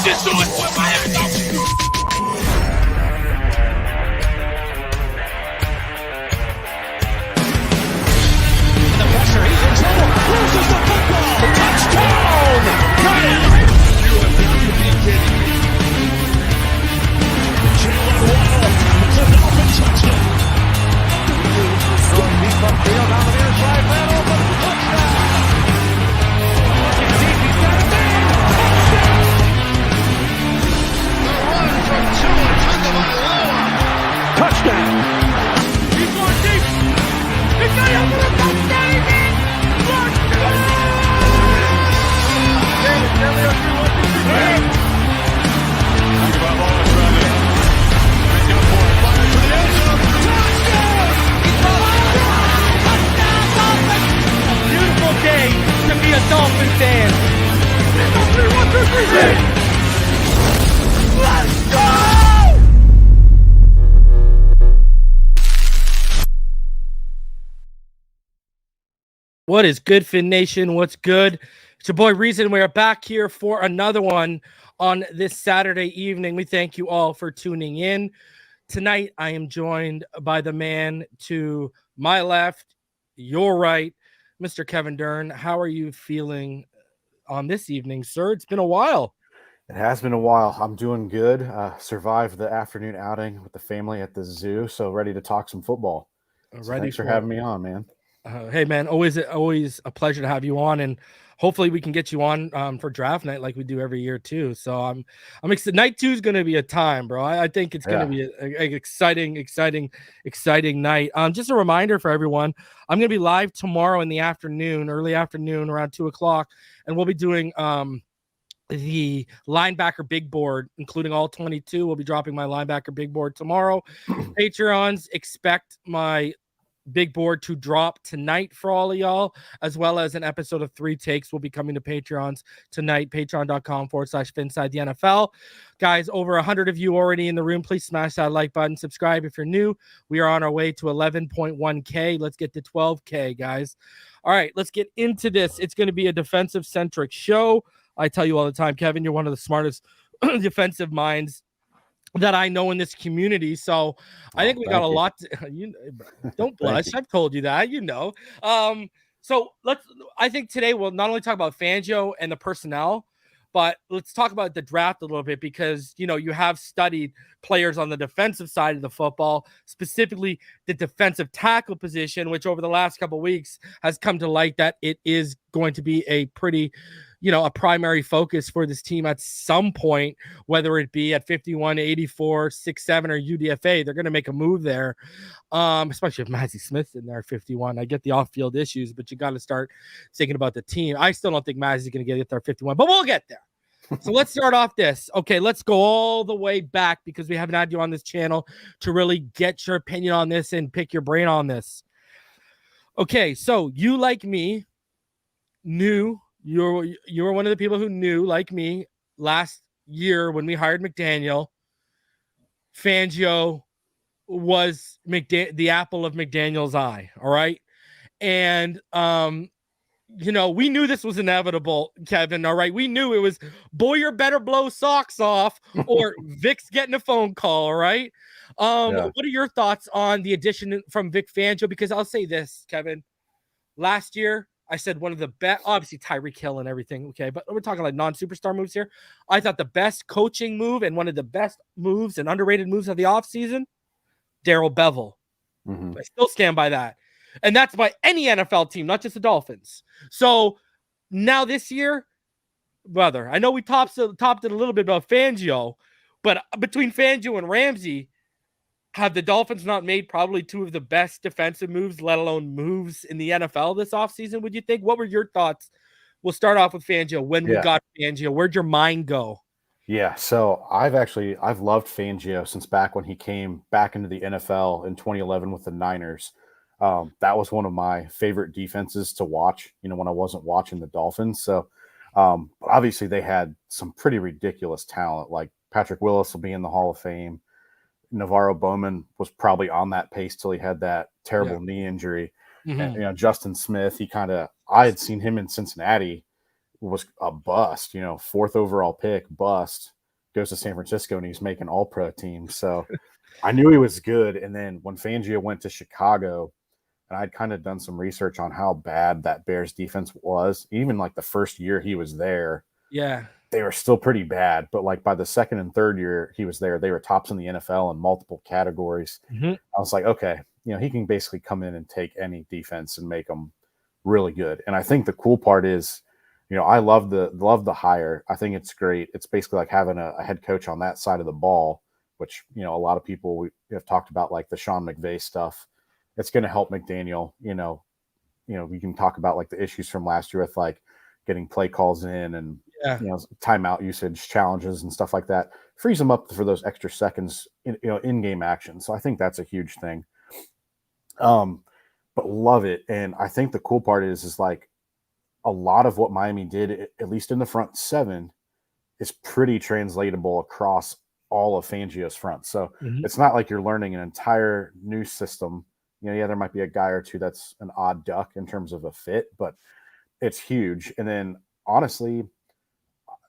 just do it. I haven't done it. The pressure, he's in trouble. Loses the football. Touchdown! Got it! You have got to be kidding me. Jaelan Waddle. The Dolphins touchdown. Throwing deep upfield on the near side. Man open. Touchdown! Looking deep. He's got a man. Touchdown! The run from Tua Tagovailoa. Touchdown! He's going deep. He's got it for a touchdown again. Touchdown! David, tell me what you want to do. Tagovailoa is running. They go for it. Fire to the end zone. Touchdown! Beautiful day to be a Dolphin fan. Let's go! What is good, Fin Nation? What's good? It's your boy Reason. We're back here for another one on this Saturday evening. We thank you all for tuning in. Tonight, I am joined by the man to my left, your right, Mr. Kevin Dern. How are you feeling on this evening, sir? It's been a while. It has been a while. I'm doing good. Survived the afternoon outing with the family at the zoo, so ready to talk some football. Thanks for having me on, man. Hey, man, always a pleasure to have you on, and hopefully we can get you on for draft night like we do every year too. So I'm excited. Night 2 is going to be a time, bro. I think it's going to be an exciting night. Just a reminder for everyone, I'm going to be live tomorrow in the afternoon, early afternoon, around 2:00, and we'll be doing the linebacker big board, including all 22. We'll be dropping my linebacker big board tomorrow. Patreons, expect my big board to drop tonight for all of y'all, as well as an episode of 3 Takes will be coming to Patreons tonight. Patreon.com/Phinside The NFL. Guys, over 100 of you already in the room. Please smash that like button. Subscribe if you're new. We are on our way to 11.1K. Let's get to 12K, guys. All right, let's get into this. It's going to be a defensive-centric show. I tell you all the time, Kevin, you're one of the smartest defensive minds that I know in this community. So I think we got a lot to, don't blush. I've told you that, so I think today we'll not only talk about Fangio and the personnel, but let's talk about the draft a little bit, because, you have studied players on the defensive side of the football, specifically the defensive tackle position, which over the last couple of weeks has come to light that it is going to be a pretty, a primary focus for this team at some point, whether it be at 51, 84, 6'7", or UDFA. They're going to make a move there, especially if Mazi Smith's in there at 51. I get the off-field issues, but you got to start thinking about the team. I still don't think Mazi's going to get there at 51, but we'll get there. So let's start off this. Okay, let's go all the way back, because we haven't had you on this channel to really get your opinion on this and pick your brain on this. Okay, so you, like me, knew you're one of the people who knew, like me, last year when we hired McDaniel, Fangio was the apple of McDaniel's eye. All right. And, we knew this was inevitable, Kevin. All right. We knew it was Boyer better blow socks off or Vic's getting a phone call. All right. What are your thoughts on the addition from Vic Fangio? Because I'll say this, Kevin, last year, I said one of the best, obviously Tyreek Hill and everything, okay, but we're talking like non-superstar moves here. I thought the best coaching move and one of the best moves and underrated moves of the offseason, Darrell Bevell. I still stand by that. And that's by any NFL team, not just the Dolphins. So now this year, brother, I know we topped it a little bit about Fangio, but between Fangio and Ramsey, have the Dolphins not made probably 2 of the best defensive moves, let alone moves in the NFL this offseason, would you think? What were your thoughts? We'll start off with Fangio. When we got Fangio, where'd your mind go? Yeah, so I've loved Fangio since back when he came back into the NFL in 2011 with the Niners. That was one of my favorite defenses to watch, when I wasn't watching the Dolphins. So obviously they had some pretty ridiculous talent, like Patrick Willis will be in the Hall of Fame. Navarro Bowman was probably on that pace till he had that terrible knee injury. And, Justin Smith, I had seen him in Cincinnati, was a bust, 4th overall pick, bust. goes to San Francisco and he's making all-pro teams. So I knew he was good. And then when Fangio went to Chicago, and I'd kind of done some research on how bad that Bears defense was, even like the first year he was there. Yeah. They were still pretty bad, but like by the second and third year he was there, they were tops in the NFL in multiple categories. Mm-hmm. I was like, okay, he can basically come in and take any defense and make them really good. And I think the cool part is, I love the hire. I think it's great. It's basically like having a head coach on that side of the ball, which, a lot of people we have talked about, like the Sean McVay stuff. It's going to help McDaniel. We can talk about like the issues from last year with like getting play calls in and timeout usage challenges and stuff like that. Frees them up for those extra seconds in game action. So I think that's a huge thing. But love it. And I think the cool part is like a lot of what Miami did, at least in the front seven, is pretty translatable across all of Fangio's fronts. So it's not like you're learning an entire new system. There might be a guy or two that's an odd duck in terms of a fit, but it's huge. And then honestly,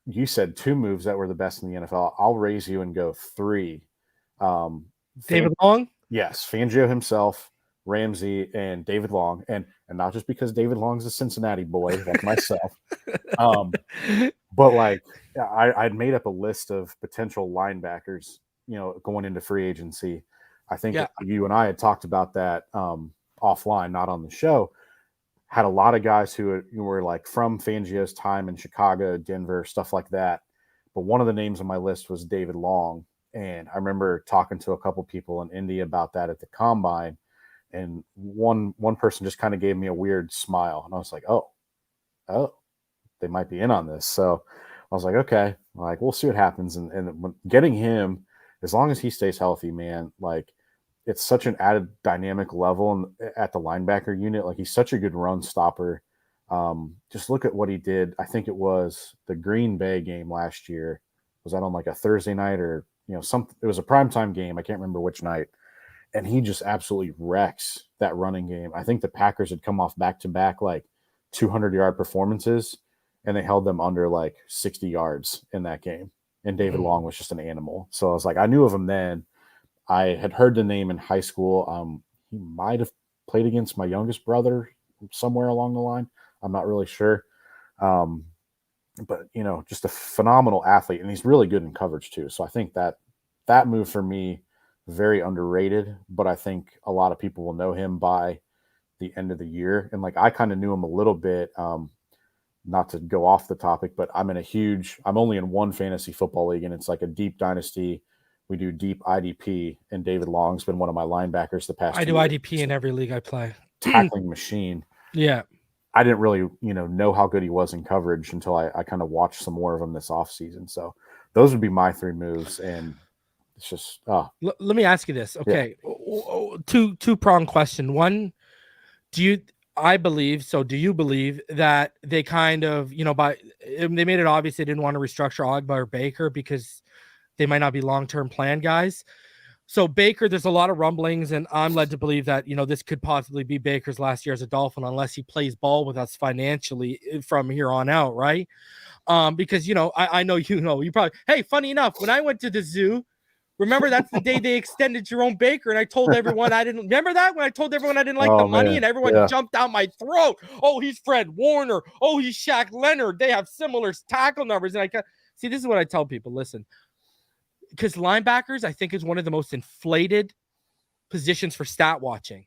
you said 2 moves that were the best in the NFL. I'll raise you and go 3. David Long? Yes, Fangio himself, Ramsey, and David Long. And not just because David Long's a Cincinnati boy, like myself. But like I'd made up a list of potential linebackers, going into free agency. I think you and I had talked about that offline, not on the show. Had a lot of guys who were like from Fangio's time in Chicago, Denver, stuff like that. But one of the names on my list was David Long. And I remember talking to a couple people in Indy about that at the combine. And one person just kind of gave me a weird smile. And I was like, oh, they might be in on this. So I was like, okay, like we'll see what happens. And getting him, as long as he stays healthy, man, like it's such an added dynamic level at the linebacker unit. Like he's such a good run stopper. Just look at what he did. I think it was the Green Bay game last year. Was that on like a Thursday night or, it was a primetime game. I can't remember which night. And he just absolutely wrecks that running game. I think the Packers had come off back-to-back like 200-yard performances, and they held them under like 60 yards in that game. And David Long was just an animal. So I was like, I knew of him then. I had heard the name in high school. He might have played against my youngest brother somewhere along the line. I'm not really sure. But, just a phenomenal athlete. And he's really good in coverage too. So I think that move for me, very underrated. But I think a lot of people will know him by the end of the year. And like I kind of knew him a little bit. Not to go off the topic, but I'm only in one fantasy football league, and it's like a deep dynasty. We do deep IDP, and David Long's been one of my linebackers the past 2 I do years. IDP in every league I play. Tackling machine. Yeah. I didn't really, know how good he was in coverage until I kind of watched some more of him this offseason. So those would be my 3 moves, and it's just Let me ask you this. Okay. Yeah. Two-pronged question. One, do you believe that they kind of, they made it obvious they didn't want to restructure Ogba or Baker because they might not be long-term plan guys. So Baker, there's a lot of rumblings, and I'm led to believe that, this could possibly be Baker's last year as a Dolphin unless he plays ball with us financially from here on out, right? Because, I know, you probably, hey, funny enough, when I went to the zoo, remember that's the day they extended Jerome Baker, and I told everyone I didn't remember that when I told everyone I didn't like the money, and everyone jumped down my throat. Oh, he's Fred Warner. Oh, he's Shaq Leonard. They have similar tackle numbers. And see, this is what I tell people. Listen, because linebackers, I think, is one of the most inflated positions for stat watching.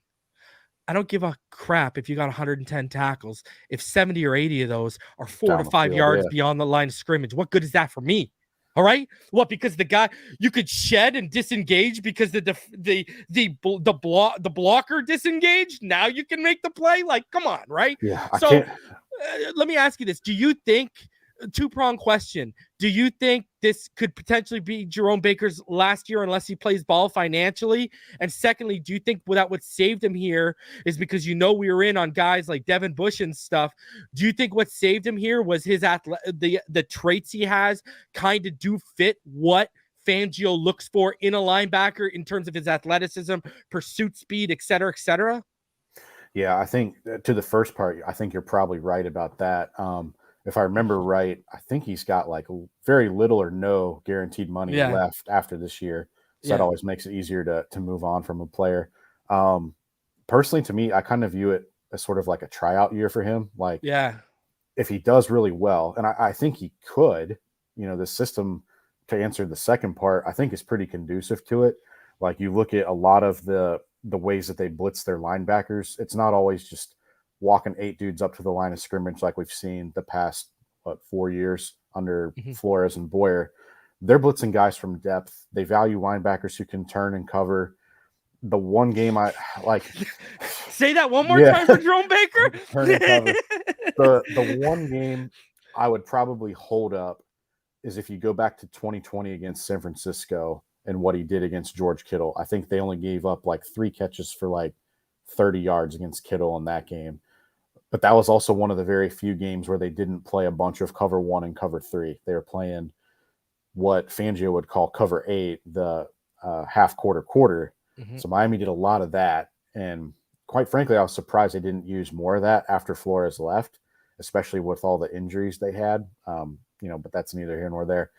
I don't give a crap if you got 110 tackles. If 70 or 80 of those are 4 to 5 yards beyond the line of scrimmage, what good is that for me? All right. What? Because the guy you could shed and disengage because the blocker disengaged. Now you can make the play. Like, come on, right? Yeah. So let me ask you this: do you think? Two-pronged question. Do you think this could potentially be Jerome Baker's last year unless he plays ball financially? And secondly, do you think that what saved him here is because we were in on guys like Devin Bush and stuff? Do you think what saved him here was his the traits he has kind of do fit what Fangio looks for in a linebacker in terms of his athleticism, pursuit speed, et cetera, et cetera? Yeah, I think to the first part, I think you're probably right about that. if I remember right, I think he's got like very little or no guaranteed money left after this year. So that always makes it easier to move on from a player. Personally, to me, I kind of view it as sort of like a tryout year for him. Like, if he does really well, and I think he could, the system, to answer the second part, I think is pretty conducive to it. Like, you look at a lot of the ways that they blitz their linebackers, it's not always just walking 8 dudes up to the line of scrimmage like we've seen the past 4 years under Flores and Boyer. They're blitzing guys from depth. They value linebackers who can turn and cover. The one game I like, say that one more time for Jerome Baker. Turn and cover. The one game I would probably hold up is if you go back to 2020 against San Francisco and what he did against George Kittle. I think they only gave up like 3 catches for like 30 yards against Kittle in that game. But that was also one of the very few games where they didn't play a bunch of cover 1 and cover 3. They were playing what Fangio would call cover 8, the half quarter. So Miami did a lot of that. And quite frankly, I was surprised they didn't use more of that after Flores left, especially with all the injuries they had. But that's neither here nor there.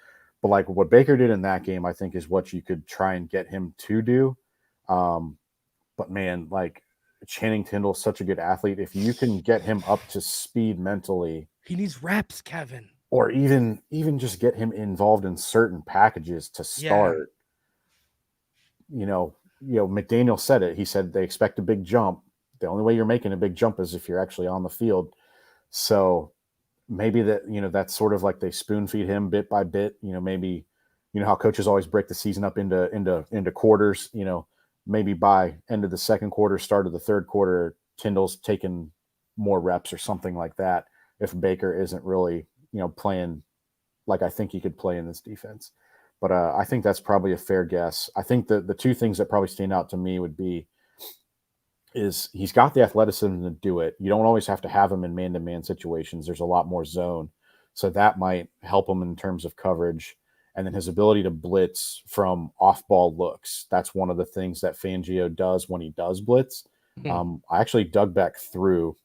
But like what Baker did in that game, I think is what you could try and get him to do. But man, like Channing Tindall's such a good athlete. If you can get him up to speed mentally, he needs reps, Kevin. Or even just get him involved in certain packages to start. McDaniel said it. He said they expect a big jump. The only way you're making a big jump is if you're actually on the field. So maybe that's sort of like they spoon feed him bit by bit. Maybe how coaches always break the season up into quarters. Maybe by end of the second quarter, start of the third quarter, Tindall's taking more reps or something like that. If Baker isn't really playing like I think he could play in this defense. But I think that's probably a fair guess. I think the 2 things that probably stand out to me would be is he's got the athleticism to do it. You don't always have to have him in man-to-man situations. There's a lot more zone. So that might help him in terms of coverage. And then his ability to blitz from off-ball looks. That's one of the things that Fangio does when he does blitz. I actually dug back through,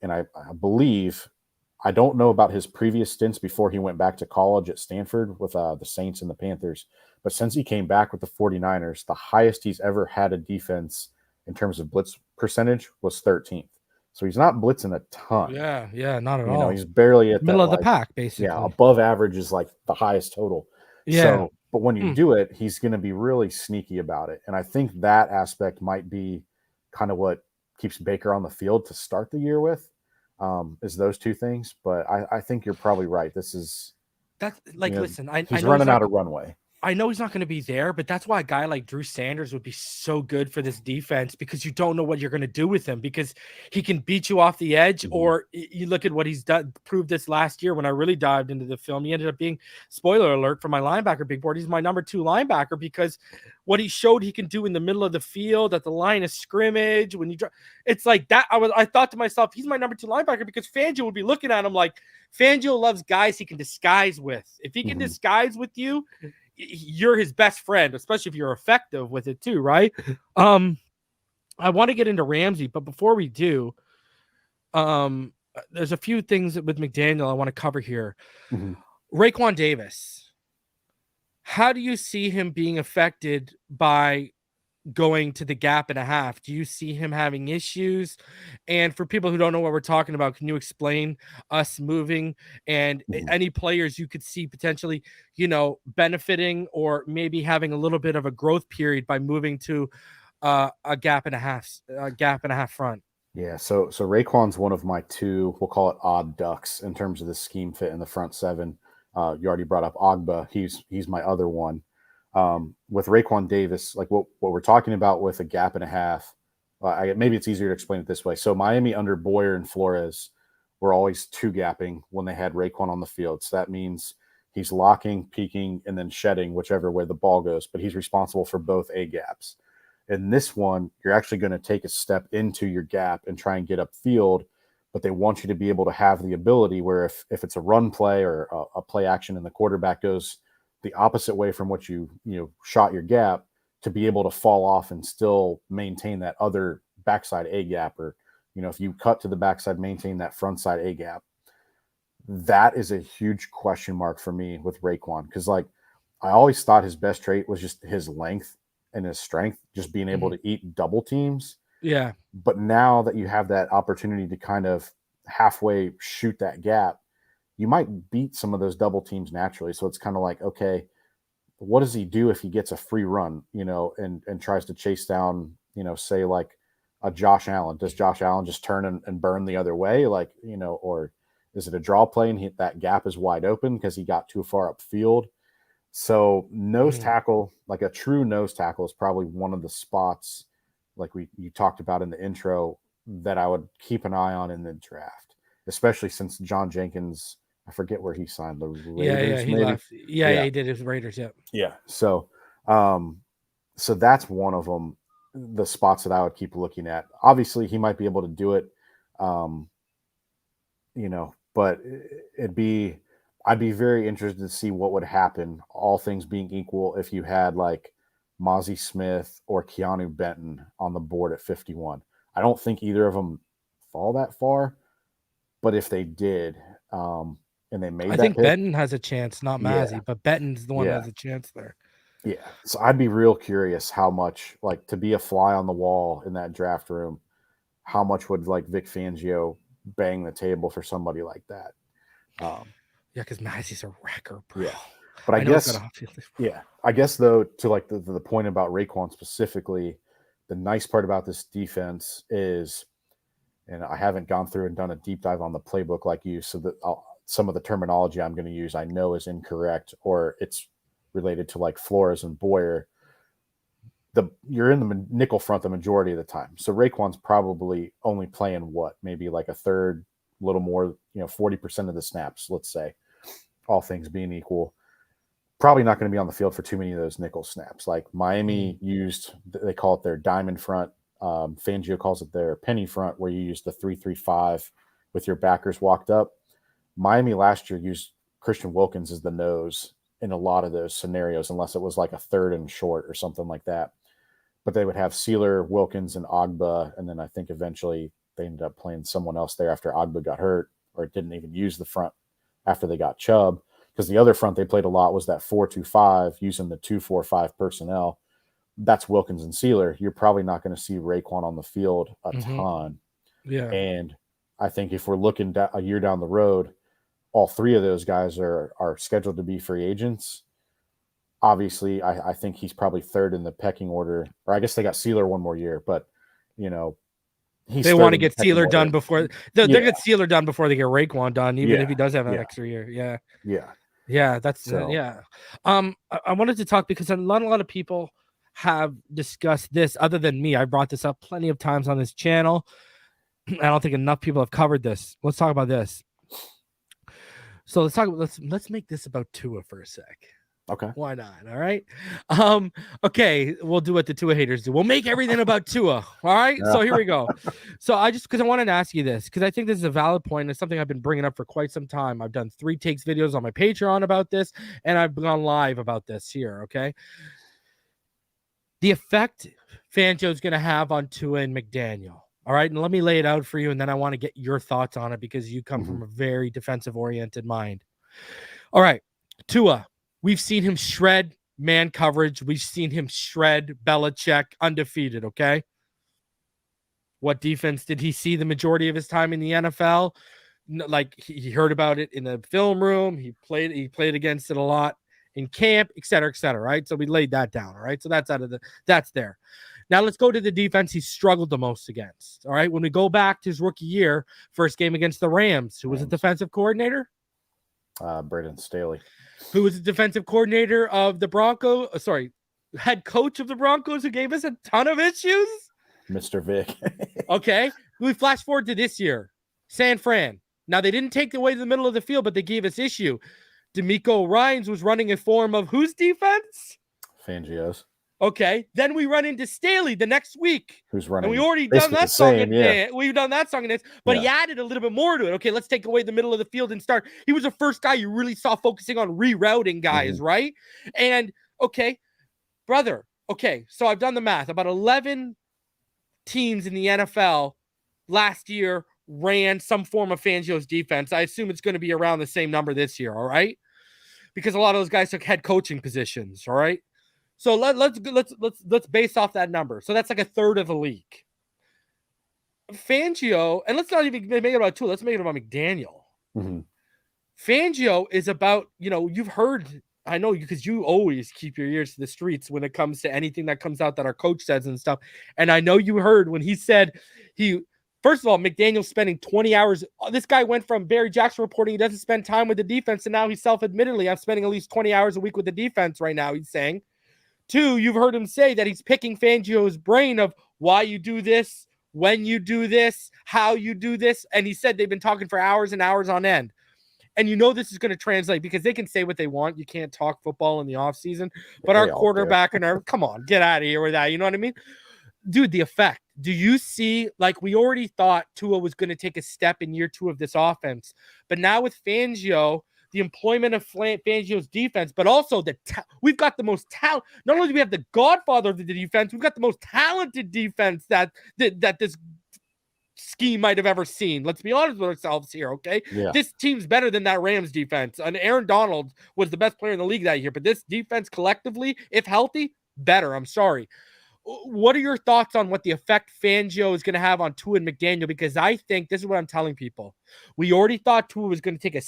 and I believe – I don't know about his previous stints before he went back to college at Stanford with the Saints and the Panthers. But since he came back with the 49ers, the highest he's ever had a defense in terms of blitz percentage was 13th. So he's not blitzing a ton. Yeah, not at all. He's barely at middle that, of the pack, basically. Yeah, above average is like the highest total. Yeah. So, but when you do it, he's going to be really sneaky about it. And I think that aspect might be kind of what keeps Baker on the field to start the year with. Is those 2 things, but I think you're probably right. That's like, listen, he's running out of runway. I know he's not going to be there, but that's why a guy like Drew Sanders would be so good for this defense, because you don't know what you're going to do with him, because he can beat you off the edge. Or you look at what he's done, proved this last year when I really dived into the film. He ended up being, spoiler alert for my linebacker big board, he's my number 2 linebacker, because what he showed he can do in the middle of the field at the line of scrimmage, when you it's like that. I thought to myself, he's my number 2 linebacker, because Fangio would be looking at him like, Fangio loves guys he can disguise with. If he can disguise with you, you're his best friend, especially if you're effective with it too, right? I want to get into Ramsey, but before we do, there's a few things with McDaniel I want to cover here. Raekwon Davis, how do you see him being affected by going to the gap and a half? Do you see him having issues? And for people who don't know what we're talking about, can you explain us moving and any players you could see potentially, benefiting or maybe having a little bit of a growth period by moving to a gap and a half front? Yeah. So Raekwon's one of my 2, we'll call it odd ducks in terms of the scheme fit in the front 7. You already brought up Ogba. He's my other one. With Raekwon Davis, like what we're talking about with a gap and a half, maybe it's easier to explain it this way. So Miami under Boyer and Flores were always 2 gapping when they had Raekwon on the field. So that means he's locking, peeking, and then shedding whichever way the ball goes, but he's responsible for both A gaps. In this one, you're actually going to take a step into your gap and try and get upfield, but they want you to be able to have the ability where if it's a run play or a play action and the quarterback goes the opposite way from what you shot your gap, to be able to fall off and still maintain that other backside A gap, or if you cut to the backside, maintain that front side A gap. that is a huge question mark for me with Raekwon, because like I always thought his best trait was just his length and his strength, just being able to eat double teams. Yeah. But now that you have that opportunity to kind of halfway shoot that gap, you might beat some of those double teams naturally. So it's kind of like, okay, what does he do if he gets a free run, and tries to chase down, say like a Josh Allen? Does Josh Allen just turn and burn the other way? Like, or is it a draw play and that gap is wide open because he got too far upfield? So nose tackle, like a true nose tackle, is probably one of the spots, like you talked about in the intro, that I would keep an eye on in the draft, especially since John Jenkins, I forget where he signed, the Raiders. He left. Yeah, he did his Raiders. Yeah. So, so that's one of them, the spots that I would keep looking at. Obviously, he might be able to do it, but I'd be very interested to see what would happen, all things being equal, if you had like Mozzie Smith or Keanu Benton on the board at 51. I don't think either of them fall that far, but if they did, and they made, I think Benton has a chance, not Mozzie, but Benton's the one that has a chance there. Yeah. So I'd be real curious how much, like, to be a fly on the wall in that draft room, how much would like Vic Fangio bang the table for somebody like that? Because Mozzie's a wrecker, bro. Yeah. But I guess though, to like the point about Raekwon specifically, the nice part about this defense is, and I haven't gone through and done a deep dive on the playbook like you, so that some of the terminology I'm going to use I know is incorrect, or it's related to like Flores and Boyer. You're in the nickel front the majority of the time. So Raekwon's probably only playing maybe like a third, a little more, 40% of the snaps, let's say, all things being equal. Probably not going to be on the field for too many of those nickel snaps. Like Miami they call it their diamond front. Fangio calls it their penny front, where you use the 3-3-5 with your backers walked up. Miami last year used Christian Wilkins as the nose in a lot of those scenarios, unless it was like a third and short or something like that. But they would have Sealer, Wilkins, and Ogba, and then I think eventually they ended up playing someone else there after Ogba got hurt, or didn't even use the front after they got Chubb, because the other front they played a lot was that 4-2-5 using the 2-4-5 personnel. That's Wilkins and Sealer. You're probably not going to see Raekwon on the field a ton. Yeah. And I think if we're looking a year down the road, all three of those guys are scheduled to be free agents. Obviously, I think he's probably third in the pecking order, or I guess they got Sealer one more year, but they want to get Sealer done before they get Sealer done before they get Raekwon done, even if he does have an extra year. Yeah. That's I wanted to talk because not a lot of people have discussed this other than me. I brought this up plenty of times on this channel. I don't think enough people have covered this. Let's talk about this. So let's make this about Tua for a sec. Okay. Why not? All right. Okay. We'll do what the Tua haters do. We'll make everything about Tua. All right. So here we go. So because I wanted to ask you this, because I think this is a valid point. It's something I've been bringing up for quite some time. I've done 3 takes videos on my Patreon about this, and I've gone live about this here. Okay. The effect Fangio is going to have on Tua and McDaniel. All right. And let me lay it out for you. And then I want to get your thoughts on it, because you come from a very defensive oriented mind. All right. Tua. We've seen him shred man coverage. We've seen him shred Belichick undefeated, okay? What defense did he see the majority of his time in the NFL? Like, he heard about it in the film room. He played against it a lot in camp, et cetera, right? So we laid that down, all right? So that's there. Now let's go to the defense he struggled the most against, all right? When we go back to his rookie year, first game against the Rams, who was the defensive coordinator? Brandon Staley. Who was the defensive coordinator of the Broncos? Head coach of the Broncos, who gave us a ton of issues? Mr. Vic. Okay. We flash forward to this year. San Fran. Now, they didn't take away the middle of the field, but they gave us issue. D'Amico Ryans was running a form of whose defense? Fangio's. Okay. Then we run into Staley the next week. Who's running? And we already done that song and dance. We've done that song and dance, but he added a little bit more to it. Okay, let's take away the middle of the field and start. He was the first guy you really saw focusing on rerouting guys, right? And okay, brother. Okay, so I've done the math. About 11 teams in the NFL last year ran some form of Fangio's defense. I assume it's going to be around the same number this year, all right? Because a lot of those guys took head coaching positions, all right? So let's base off that number. So that's like a third of the league. Fangio, and let's not even make it about Tua, let's make it about McDaniel. Mm-hmm. Fangio is about, you've heard, I know, because you always keep your ears to the streets when it comes to anything that comes out that our coach says and stuff. And I know you heard when he said first of all, McDaniel's spending 20 hours. This guy went from Barry Jackson reporting he doesn't spend time with the defense, and now he's self-admittedly, I'm spending at least 20 hours a week with the defense right now, he's saying. 2, you've heard him say that he's picking Fangio's brain of why you do this, when you do this, how you do this. And he said they've been talking for hours and hours on end. And this is going to translate because they can say what they want. You can't talk football in the offseason. But our quarterback come on, get out of here with that. You know what I mean? Dude, the effect. Do you see, we already thought Tua was going to take a step in year 2 of this offense. But now with Fangio, the employment of Fangio's defense, but also we've got the most talent. Not only do we have the godfather of the defense, we've got the most talented defense that this scheme might have ever seen. Let's be honest with ourselves here, okay? Yeah. This team's better than that Rams defense. And Aaron Donald was the best player in the league that year, but this defense collectively, if healthy, better. I'm sorry. What are your thoughts on what the effect Fangio is going to have on Tua and McDaniel? Because I think this is what I'm telling people. We already thought Tua was going to take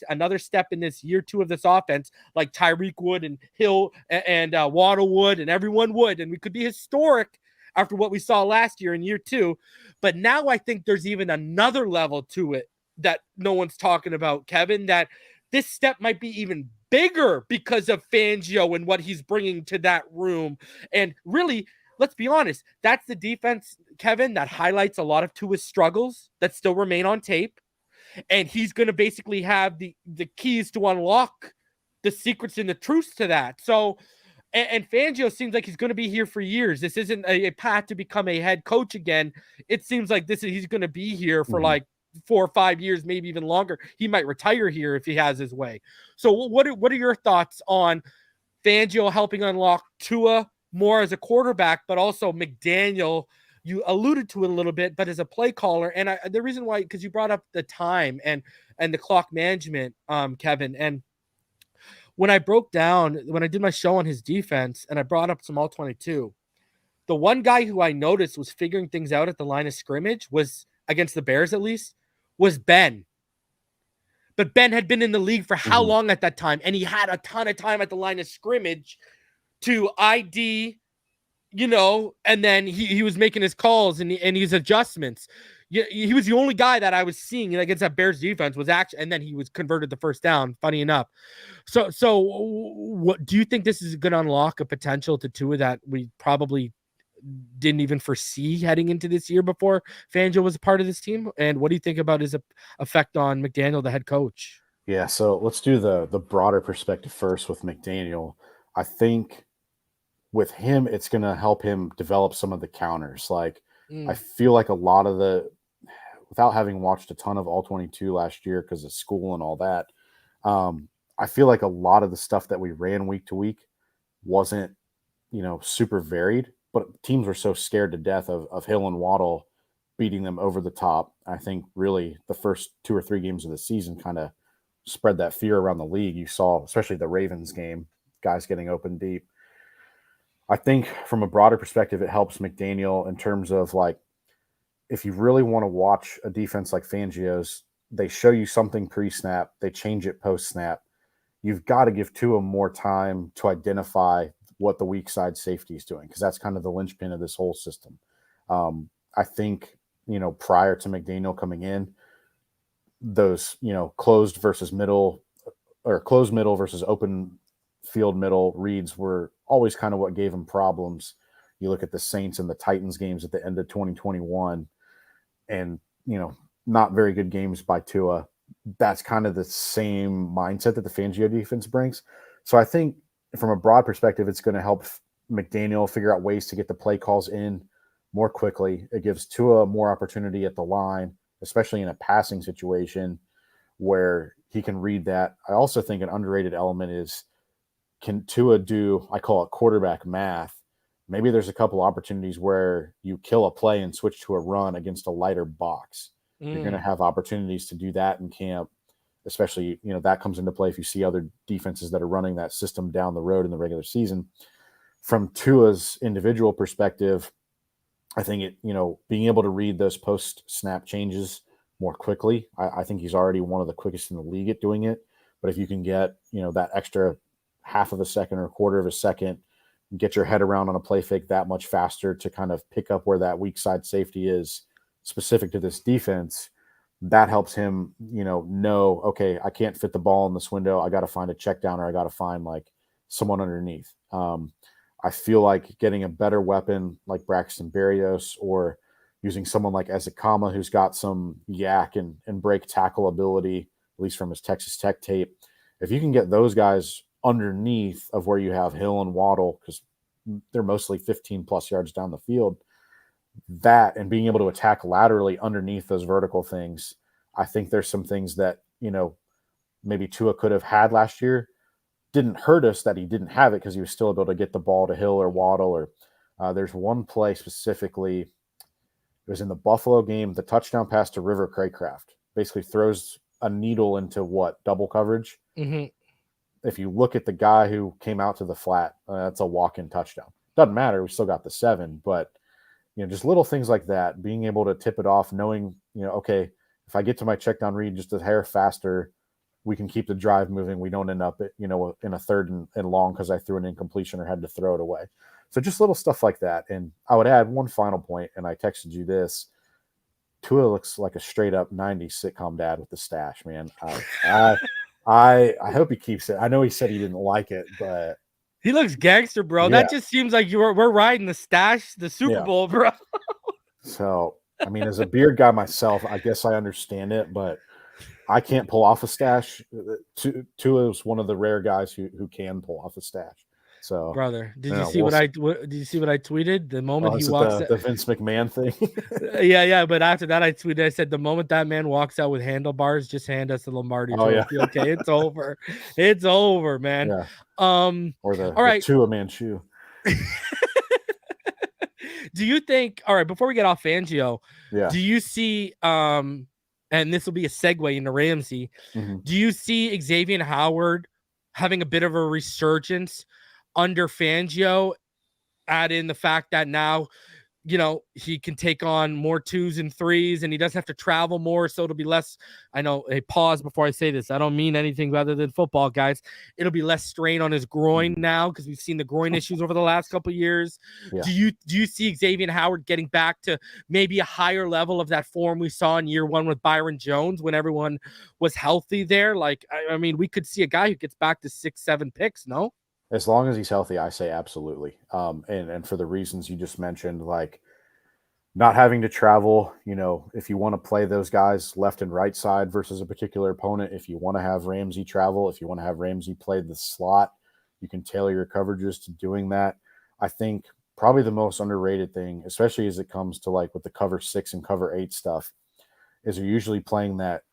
another step in this year 2 of this offense, like Tyreek would and Hill and Waddle would, and everyone would. And we could be historic after what we saw last year in year 2. But now I think there's even another level to it that no one's talking about, Kevin, that this step might be even bigger because of Fangio and what he's bringing to that room. And really, let's be honest, that's the defense, Kevin, that highlights a lot of Tua's struggles that still remain on tape. And he's going to basically have the keys to unlock the secrets and the truths to that. So, and Fangio seems like he's going to be here for years. This isn't a path to become a head coach again. It seems like he's going to be here for 4 or 5 years, maybe even longer. He might retire here if he has his way. So what are your thoughts on Fangio helping unlock Tua more as a quarterback, but also McDaniel? You alluded to it a little bit, but as a play caller. And the reason why, because you brought up the time and the clock management, Kevin. And when I did my show on his defense and I brought up some all-22, the one guy who I noticed was figuring things out at the line of scrimmage was, against the Bears at least, was Ben. But Ben had been in the league for how long at that time? And he had a ton of time at the line of scrimmage to ID, and then he was making his calls and his adjustments. He was the only guy that I was seeing against that Bears defense and then he was converted the first down, funny enough. So what do you think this is going to unlock a potential to Tua that we probably didn't even foresee heading into this year before Fangio was a part of this team? And what do you think about his effect on McDaniel, the head coach? Yeah, so let's do the broader perspective first with McDaniel. I think with him, it's going to help him develop some of the counters. I feel like a lot of without having watched a ton of all-22 last year because of school and all that, I feel like a lot of the stuff that we ran week to week wasn't, super varied, but teams were so scared to death of Hill and Waddle beating them over the top. I think really the first 2 or 3 games of the season kind of spread that fear around the league. You saw, especially the Ravens game, guys getting open deep. I think from a broader perspective, it helps McDaniel in terms of if you really want to watch a defense like Fangio's, they show you something pre-snap, they change it post-snap. You've got to give Tua more time to identify what the weak side safety is doing, because that's kind of the linchpin of this whole system. I think, prior to McDaniel coming in, those, closed middle versus open field middle reads were always kind of what gave him problems. You look at the Saints and the Titans games at the end of 2021 and, not very good games by Tua. That's kind of the same mindset that the Fangio defense brings. So I think from a broad perspective, it's going to help McDaniel figure out ways to get the play calls in more quickly. It gives Tua more opportunity at the line, especially in a passing situation where he can read that. I also think an underrated element is, can Tua do, I call it quarterback math? Maybe there's a couple opportunities where you kill a play and switch to a run against a lighter box. You're going to have opportunities to do that in camp, especially, that comes into play if you see other defenses that are running that system down the road in the regular season. From Tua's individual perspective, I think being able to read those post-snap changes more quickly, I think he's already one of the quickest in the league at doing it. But if you can get, that extra half of a second or a quarter of a second, get your head around on a play fake that much faster to kind of pick up where that weak side safety is specific to this defense, that helps him, know, okay, I can't fit the ball in this window. I got to find a check down, or I got to find like someone underneath. I feel like getting a better weapon like Braxton Berrios, or using someone like Ezekama, who's got some yak and break tackle ability, at least from his Texas Tech tape. If you can get those guys underneath of where you have Hill and Waddle, because they're mostly 15 plus yards down the field, that and being able to attack laterally underneath those vertical things, I think there's some things that, maybe Tua could have had last year. Didn't hurt us that he didn't have it, because he was still able to get the ball to Hill or Waddle. Or there's one play specifically, it was in the Buffalo game, the touchdown pass to River Craycraft, basically throws a needle into double coverage. Mm-hmm. If you look at the guy who came out to the flat, that's a walk-in touchdown. Doesn't matter. We still got the 7, but just little things like that, being able to tip it off, knowing, okay, if I get to my check down read just a hair faster, we can keep the drive moving. We don't end up, in a third and long because I threw an incompletion or had to throw it away. So just little stuff like that. And I would add one final point, and I texted you this. Tua looks like a straight up 90s sitcom dad with the stash, man. I hope he keeps it. I know he said he didn't like it, but he looks gangster, bro. Yeah. That just seems like we're riding the stash, the Super Bowl, bro. So, I mean, as a beard guy myself, I guess I understand it, but I can't pull off a stash. Tua is one of the rare guys who can pull off a stash. So, brother, did you see what I tweeted? The moment he walks the Vince McMahon thing. yeah. But after that, I tweeted. I said, the moment that man walks out with handlebars, just hand us the Lombardi trophy. Yeah. Okay, it's over. It's over, man. Yeah. Or the Tua Manchu. Do you think? All right, before we get off Fangio, yeah. Do you see? And this will be a segue into Ramsey. Mm-hmm. Do you see Xavien Howard having a bit of a resurgence under Fangio? Add in the fact that now, he can take on more 2s and 3s, and he doesn't have to travel more, so it'll be less. I know. Hey, pause before I say this. I don't mean anything other than football, guys. It'll be less strain on his groin now, because we've seen the groin issues over the last couple of years. Yeah. Do you see Xavien Howard getting back to maybe a higher level of that form we saw in year 1 with Byron Jones when everyone was healthy there? Like, I mean, we could see a guy who gets back to 6-7 picks. No. As long as he's healthy, I say absolutely. And for the reasons you just mentioned, like not having to travel, if you want to play those guys left and right side versus a particular opponent, if you want to have Ramsey travel, if you want to have Ramsey play the slot, you can tailor your coverages to doing that. I think probably the most underrated thing, especially as it comes to like with the cover 6 and cover 8 stuff, is you're usually playing that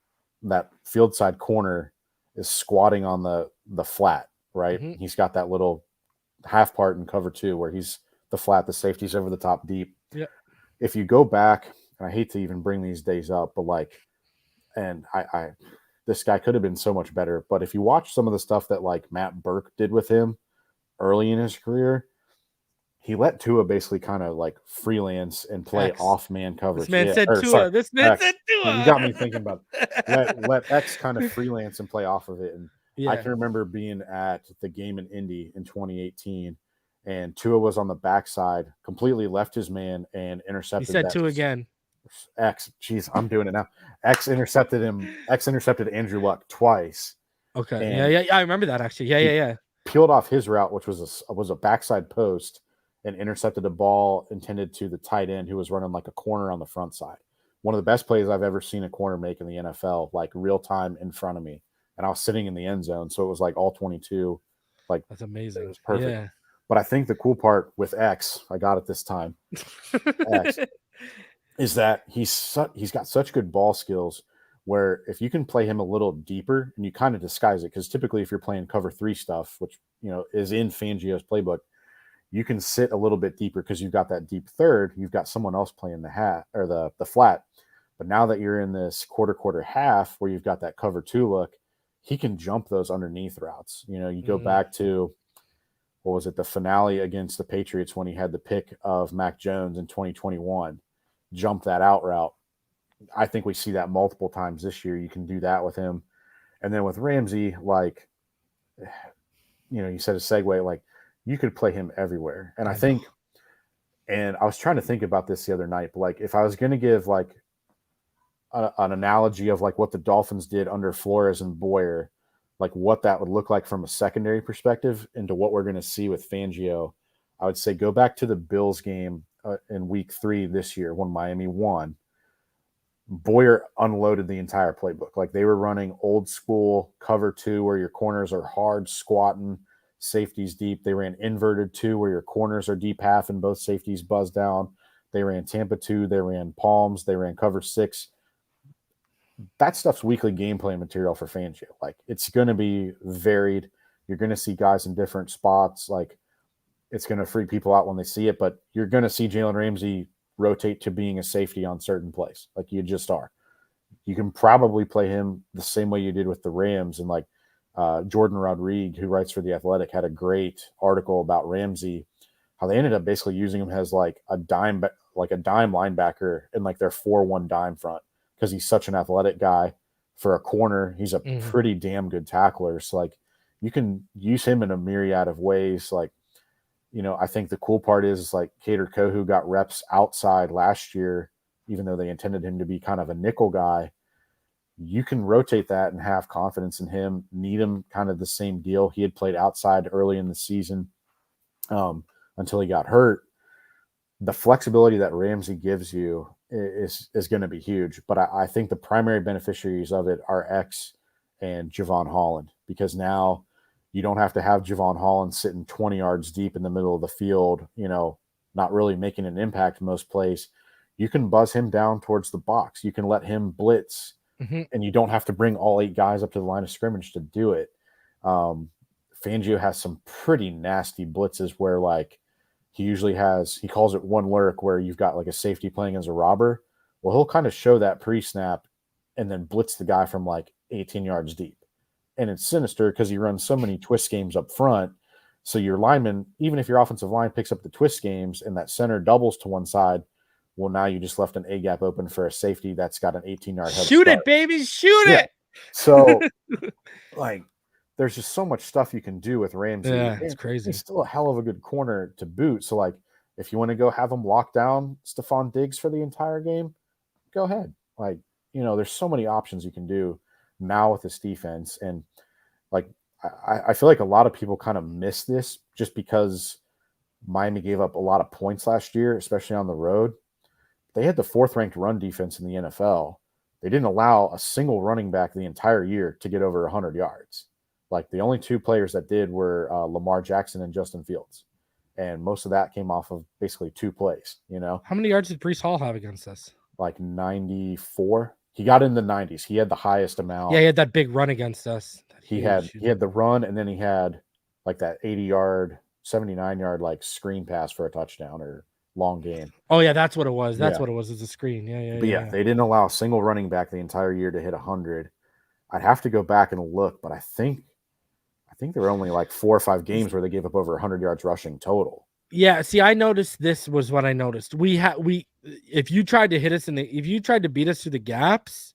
field side corner is squatting on the flat. Right. Mm-hmm. He's got that little half part in cover 2 where he's the flat, the safety's over the top deep. Yeah. If you go back, and I hate to even bring these days up, but like, and I this guy could have been so much better. But if you watch some of the stuff that like Matt Burke did with him early in his career, he let Tua basically kind of like freelance and play off man coverage. This man said Tua. This man said Tua. You got me thinking about let X kind of freelance and play off of it. And yeah. I can remember being at the game in Indy in 2018, and Tua was on the backside, completely left his man and intercepted. He said Tua again. X, geez, I'm doing it now. X intercepted him. X intercepted Andrew Luck twice. Okay. Yeah. I remember that actually. Yeah. Peeled off his route, which was a backside post, and intercepted a ball intended to the tight end who was running like a corner on the front side. One of the best plays I've ever seen a corner make in the NFL, like real time in front of me. And I was sitting in the end zone, so it was like all 22. Like that's amazing. It was perfect. Yeah. But I think the cool part with X, I got it this time, X, is that he's got such good ball skills where if you can play him a little deeper and you kind of disguise it, because typically if you're playing cover 3 stuff, which is in Fangio's playbook, you can sit a little bit deeper because you've got that deep third. You've got someone else playing the hat or the flat. But now that you're in this quarter half where you've got that cover 2 look, he can jump those underneath routes. You go back to, what was it, the finale against the Patriots when he had the pick of Mac Jones in 2021, jump that out route. I think we see that multiple times this year. You can do that with him. And then with Ramsey, like, you said a segue, like, you could play him everywhere. And I think, and I was trying to think about this the other night, but like, if I was going to give like an analogy of like what the Dolphins did under Flores and Boyer, like what that would look like from a secondary perspective into what we're going to see with Fangio, I would say go back to the Bills game in week 3 this year when Miami won. Boyer unloaded the entire playbook. Like, they were running old school cover 2 where your corners are hard squatting, safeties deep. They ran inverted 2 where your corners are deep half and both safeties buzz down. They ran Tampa 2. They ran Palms. They ran cover 6. That stuff's weekly game plan material for Fangio. Like, it's going to be varied. You're going to see guys in different spots. Like, it's going to freak people out when they see it, but you're going to see Jalen Ramsey rotate to being a safety on certain plays. Like, you just are. You can probably play him the same way you did with the Rams. And like Jordan Rodriguez, who writes for The Athletic, had a great article about Ramsey, how they ended up basically using him as like a dime linebacker in like their 4-1 dime front, because he's such an athletic guy. For a corner, he's a pretty damn good tackler. So like, you can use him in a myriad of ways. Like, I think the cool part is like Kader Kohu got reps outside last year, even though they intended him to be kind of a nickel guy. You can rotate that and have confidence in him. Needham, kind of the same deal. He had played outside early in the season until he got hurt. The flexibility that Ramsey gives you is going to be huge. But I think the primary beneficiaries of it are X and Jevon Holland, because now you don't have to have Jevon Holland sitting 20 yards deep in the middle of the field, not really making an impact most plays. You can buzz him down towards the box. You can let him blitz, and you don't have to bring all 8 guys up to the line of scrimmage to do it. Fangio has some pretty nasty blitzes where like he calls it one lurk, where you've got like a safety playing as a robber. Well, he'll kind of show that pre-snap and then blitz the guy from like 18 yards deep. And it's sinister because he runs so many twist games up front. So your lineman, even if your offensive line picks up the twist games and that center doubles to one side, well, now you just left an A gap open for a safety that's got an 18-yard head Shoot start. it, baby. Shoot it. So like, there's just so much stuff you can do with Ramsey. Yeah, it's crazy. He's still a hell of a good corner to boot. So like, if you want to go have him lock down Stephon Diggs for the entire game, go ahead. Like, there's so many options you can do now with this defense. And like, I feel like a lot of people kind of miss this just because Miami gave up a lot of points last year, especially on the road. They had the 4th ranked run defense in the NFL. They didn't allow a single running back the entire year to get over 100 yards. Like, the only 2 players that did were Lamar Jackson and Justin Fields. And most of that came off of basically 2 plays, How many yards did Breece Hall have against us? Like 94. He got in the 90s. He had the highest amount. Yeah, he had that big run against us. He had the run, and then he had like that 80-yard, 79-yard like screen pass for a touchdown or long game. Oh yeah, that's what it was. That's what it was. It's a screen. Yeah. They didn't allow a single running back the entire year to hit 100. I'd have to go back and look, but I think there were only like 4 or 5 games where they gave up over 100 yards rushing total. Yeah, see, I noticed this was what I noticed. If you tried to hit us if you tried to beat us through the gaps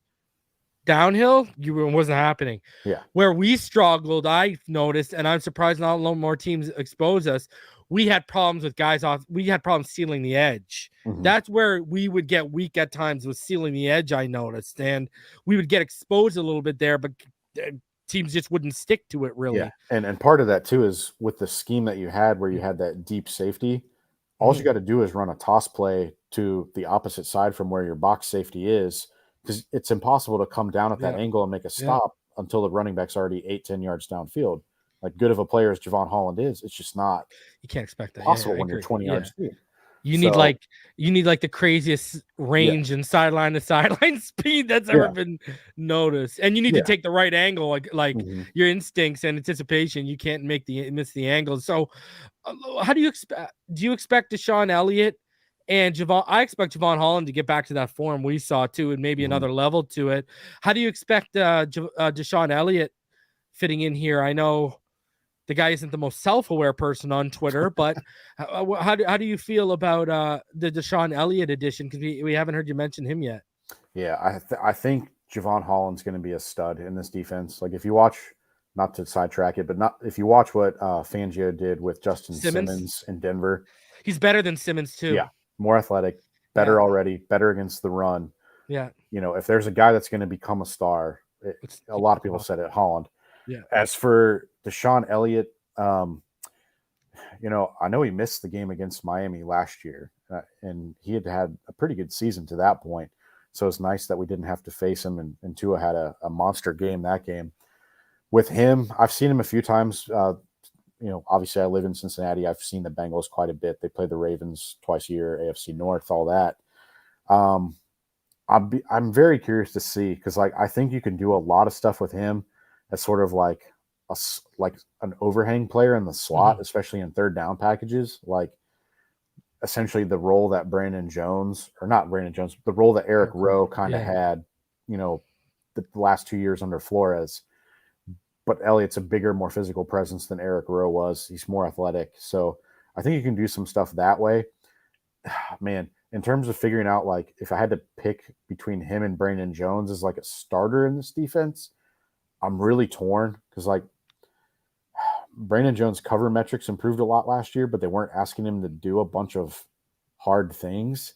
downhill, it wasn't happening. Yeah. Where we struggled, I noticed, and I'm surprised not a lot more teams expose us. We had problems with guys off. We had problems sealing the edge. That's where we would get weak at times, with sealing the edge, I noticed. And we would get exposed a little bit there, but teams just wouldn't stick to it really. Yeah. And part of that too is with the scheme that you had where you had that deep safety, all you got to do is run a toss play to the opposite side from where your box safety is, because it's impossible to come down at that angle and make a stop until the running back's already 8-10 yards downfield. Like, good of a player as Jevon Holland is, it's just not. You can't expect that possible when you're 20 yards deep. You need like the craziest range and sideline to sideline speed that's ever been noticed, and you need to take the right angle, like your instincts and anticipation. You can't miss the angles. So, how do you expect? Do you expect Deshaun Elliott And I expect Jevon Holland to get back to that form we saw too, and maybe another level to it. How do you expect Deshaun Elliott fitting in here? I know the guy isn't the most self-aware person on Twitter, but how do you feel about the Deshaun Elliott edition? Because we haven't heard you mention him yet. Yeah, I think Jevon Holland's going to be a stud in this defense. Like if you watch, not to sidetrack it, but if you watch what Fangio did with Justin Simmons in Denver, he's better than Simmons too. Yeah, more athletic, better already, better against the run. Yeah, if there's a guy that's going to become a star, a lot of people said it, Holland. Yeah. As for Deshaun Elliott, I know he missed the game against Miami last year, and he had a pretty good season to that point. So it's nice that we didn't have to face him, and Tua had a monster game that game. With him, I've seen him a few times. Obviously I live in Cincinnati. I've seen the Bengals quite a bit. They play the Ravens twice a year, AFC North, all that. I'm very curious to see, because I think you can do a lot of stuff with him as sort of like an overhang player in the slot, especially in third down packages. Like essentially the role that the role that Eric Rowe kind of had, the last 2 years under Flores. But Elliott's a bigger, more physical presence than Eric Rowe was. He's more athletic. So I think you can do some stuff that way. Man, in terms of figuring out, like, if I had to pick between him and Brandon Jones as like a starter in this defense, I'm really torn, because like Brandon Jones' cover metrics improved a lot last year, but they weren't asking him to do a bunch of hard things.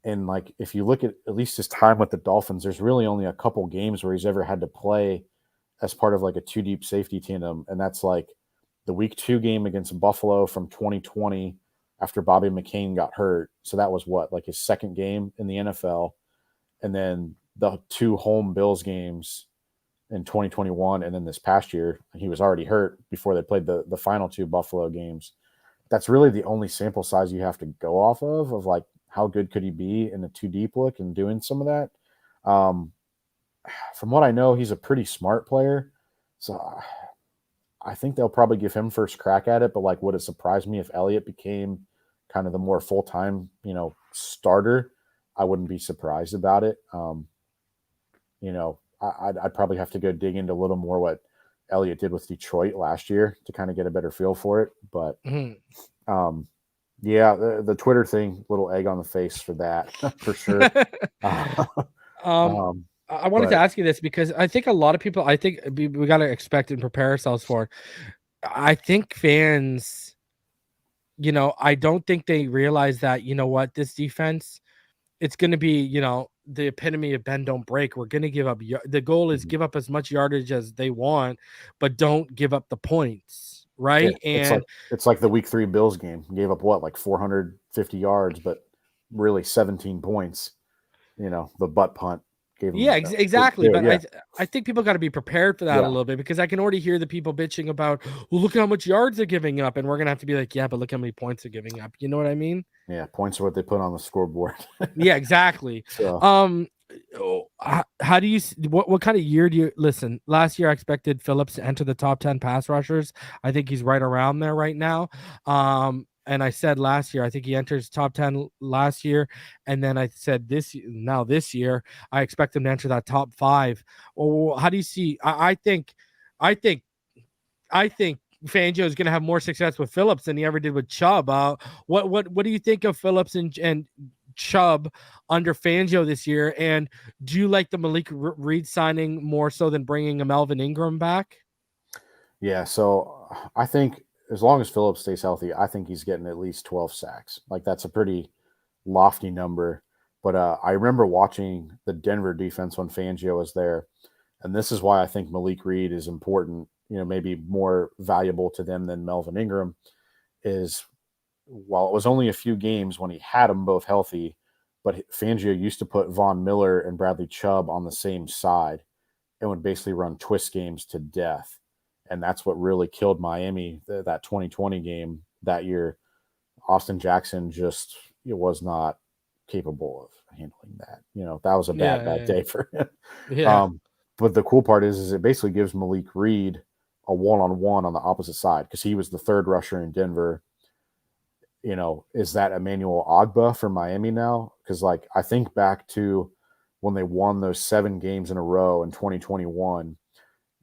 And like, if you look at least his time with the Dolphins, there's really only a couple games where he's ever had to play as part of like a two deep safety tandem. And that's like the week 2 game against Buffalo from 2020 after Bobby McCain got hurt. So that was like his second game in the NFL. And then the 2 home Bills games in 2021. And then this past year, he was already hurt before they played the final 2 Buffalo games. That's really the only sample size you have to go off of like, how good could he be in a 2 deep look and doing some of that? From what I know, he's a pretty smart player. So I think they'll probably give him first crack at it. But like, would it surprise me if Elliott became kind of the more full-time, starter? I wouldn't be surprised about it. I'd probably have to go dig into a little more what Elliott did with Detroit last year to kind of get a better feel for it. But yeah, the Twitter thing, little egg on the face for that, for sure. I wanted to ask you this, because I think a lot of people, we got to expect and prepare ourselves for it. I think fans, I don't think they realize that, this defense, it's going to be, the epitome of bend, don't break. We're going to give up. The goal is give up as much yardage as they want, but don't give up the points. Right. Yeah, it's like the week 3 Bills game. Gave up like 450 yards, but really 17 points, the butt punt. Exactly. But I think people got to be prepared for that a little bit, because I can already hear the people bitching about, well, look at how much yards they're giving up. And we're going to have to be like, yeah, but look how many points they're giving up. You know what I mean? Yeah. Points are what they put on the scoreboard. Yeah, exactly. So. How do you, what kind of year do you listen? Last year, I expected Phillips to enter the top 10 pass rushers. I think he's right around there right now. And I said last year, I think he enters top 10 last year. And then I said this year, I expect him to enter that top 5. Or how do you see? I think Fangio is going to have more success with Phillips than he ever did with Chubb. What do you think of Phillips and Chubb under Fangio this year? And do you like the Malik Reed signing more so than bringing a Melvin Ingram back? Yeah. So I think, as long as Phillips stays healthy, I think he's getting at least 12 sacks. Like, that's a pretty lofty number. But I remember watching the Denver defense when Fangio was there. And this is why I think Malik Reed is important, maybe more valuable to them than Melvin Ingram, is while it was only a few games when he had them both healthy, but Fangio used to put Von Miller and Bradley Chubb on the same side and would basically run twist games to death. And that's what really killed Miami, that 2020 game that year. Austin Jackson just was not capable of handling that. That was a bad day for him. Yeah. But the cool part is it basically gives Malik Reed a one-on-one on the opposite side, because he was the third rusher in Denver. is that Emmanuel Ogbah for Miami now? Because like I think back to when they won those 7 games in a row in 2021,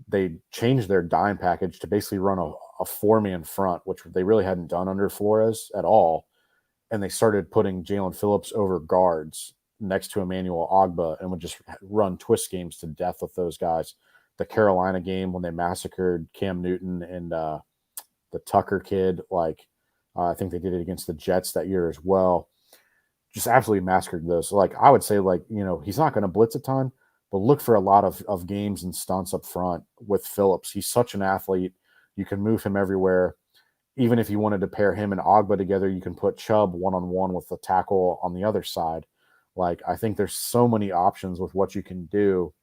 they changed their dime package to basically run a 4-man front, which they really hadn't done under Flores at all. And they started putting Jaelan Phillips over guards next to Emmanuel Ogbah and would just run twist games to death with those guys. The Carolina game when they massacred Cam Newton and the Tucker kid, I think they did it against the Jets that year as well. Just absolutely massacred those. So I would say he's not going to blitz a ton, but look for a lot of games and stunts up front with Phillips. He's such an athlete. You can move him everywhere. Even if you wanted to pair him and Ogbah together, you can put Chubb one-on-one with the tackle on the other side. I think there's so many options with what you can do.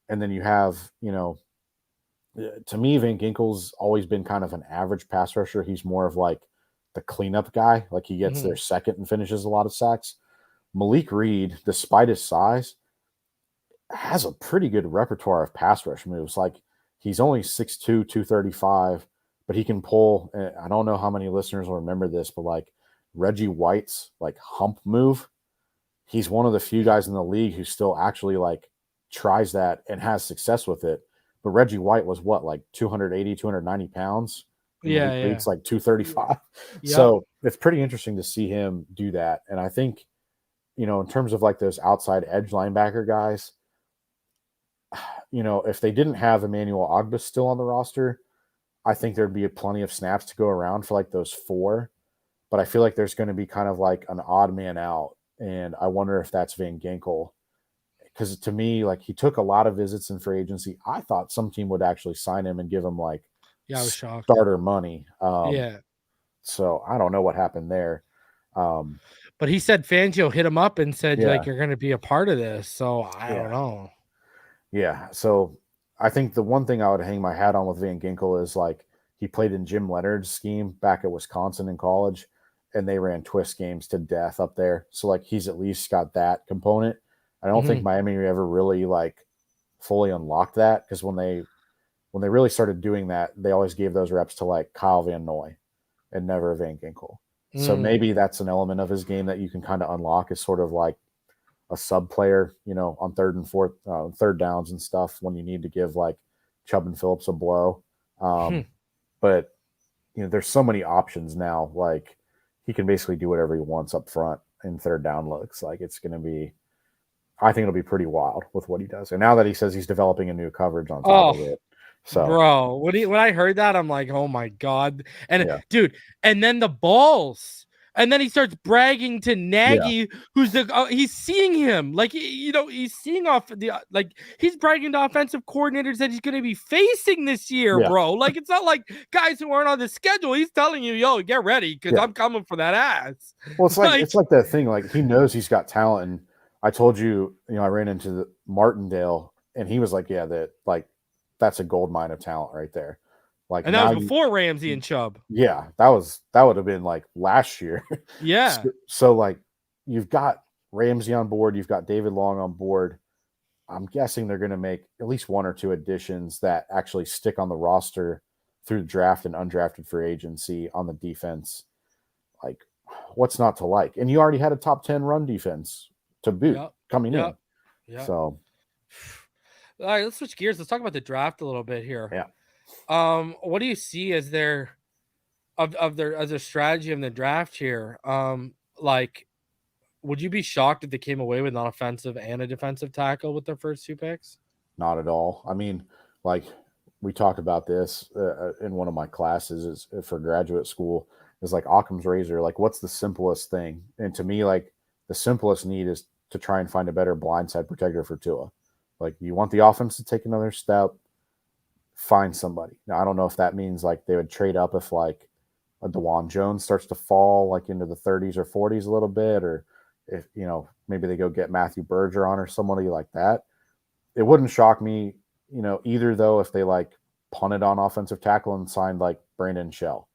And then you have, to me, Van Ginkel's always been kind of an average pass rusher. He's more of the cleanup guy. He gets there second and finishes a lot of sacks. Malik Reed, despite his size, has a pretty good repertoire of pass rush moves. He's only 6'2", 235, but he can pull. I don't know how many listeners will remember this, but Reggie White's hump move. He's one of the few guys in the league who still actually tries that and has success with it. But Reggie White was 280, 290 pounds. Yeah. It's 235. Yep. So it's pretty interesting to see him do that. And I think, in terms of those outside edge linebacker guys, if they didn't have Emmanuel Ogbah still on the roster, I think there'd be plenty of snaps to go around for those 4. But I feel like there's going to be kind of an odd man out. And I wonder if that's Van Ginkel. Because to me, he took a lot of visits in free agency. I thought some team would actually sign him and give him I was shocked. Starter money. Yeah. So I don't know what happened there. But he said Fangio hit him up and said you're going to be a part of this. So I don't know. Yeah. So I think the one thing I would hang my hat on with Van Ginkel is he played in Jim Leonard's scheme back at Wisconsin in college, and they ran twist games to death up there. So he's at least got that component. I don't think Miami ever really fully unlocked that, because when they really started doing that, they always gave those reps to Kyle Van Noy and never Van Ginkel. So maybe that's an element of his game that you can kind of unlock, is sort of a sub player, on third downs and stuff when you need to give Chubb and Phillips a blow. But there's so many options now. He can basically do whatever he wants up front in third down looks. It's going to be, I think it'll be pretty wild with what he does. And now that he says he's developing a new coverage on top of it. So, bro, when I heard that, I'm like, oh my God. And dude, and then the balls. And then he starts bragging to Nagy, who's he's seeing him. He's seeing off he's bragging to offensive coordinators that he's going to be facing this year, bro. It's not like guys who aren't on the schedule. He's telling you, yo, get ready, because I'm coming for that ass. Well, it's it's that thing. He knows he's got talent. And I told you, I ran into the Martindale, and he was that's a gold mine of talent right there. And that was before Ramsey and Chubb. Yeah, that would have been last year. Yeah. So you've got Ramsey on board, you've got David Long on board. I'm guessing they're going to make at least 1 or 2 additions that actually stick on the roster through the draft and undrafted free agency on the defense. What's not to like? And you already had a top 10 run defense to boot coming in. Yep. So, all right, let's switch gears. Let's talk about the draft a little bit here. Yeah. What do you see as their strategy in the draft here? Would you be shocked if they came away with an offensive and a defensive tackle with their first 2 picks? Not at all. I mean, we talked about this in one of my classes for graduate school, is Occam's razor. What's the simplest thing? And to me, the simplest need is to try and find a better blindside protector for Tua. You want the offense to take another step, find somebody. Now, I don't know if that means they would trade up if a DeJuan Jones starts to fall into the 30s or 40s a little bit, or if maybe they go get Matthew Bergeron or somebody like that. It wouldn't shock me, either though, if they punted on offensive tackle and signed Brandon Shell,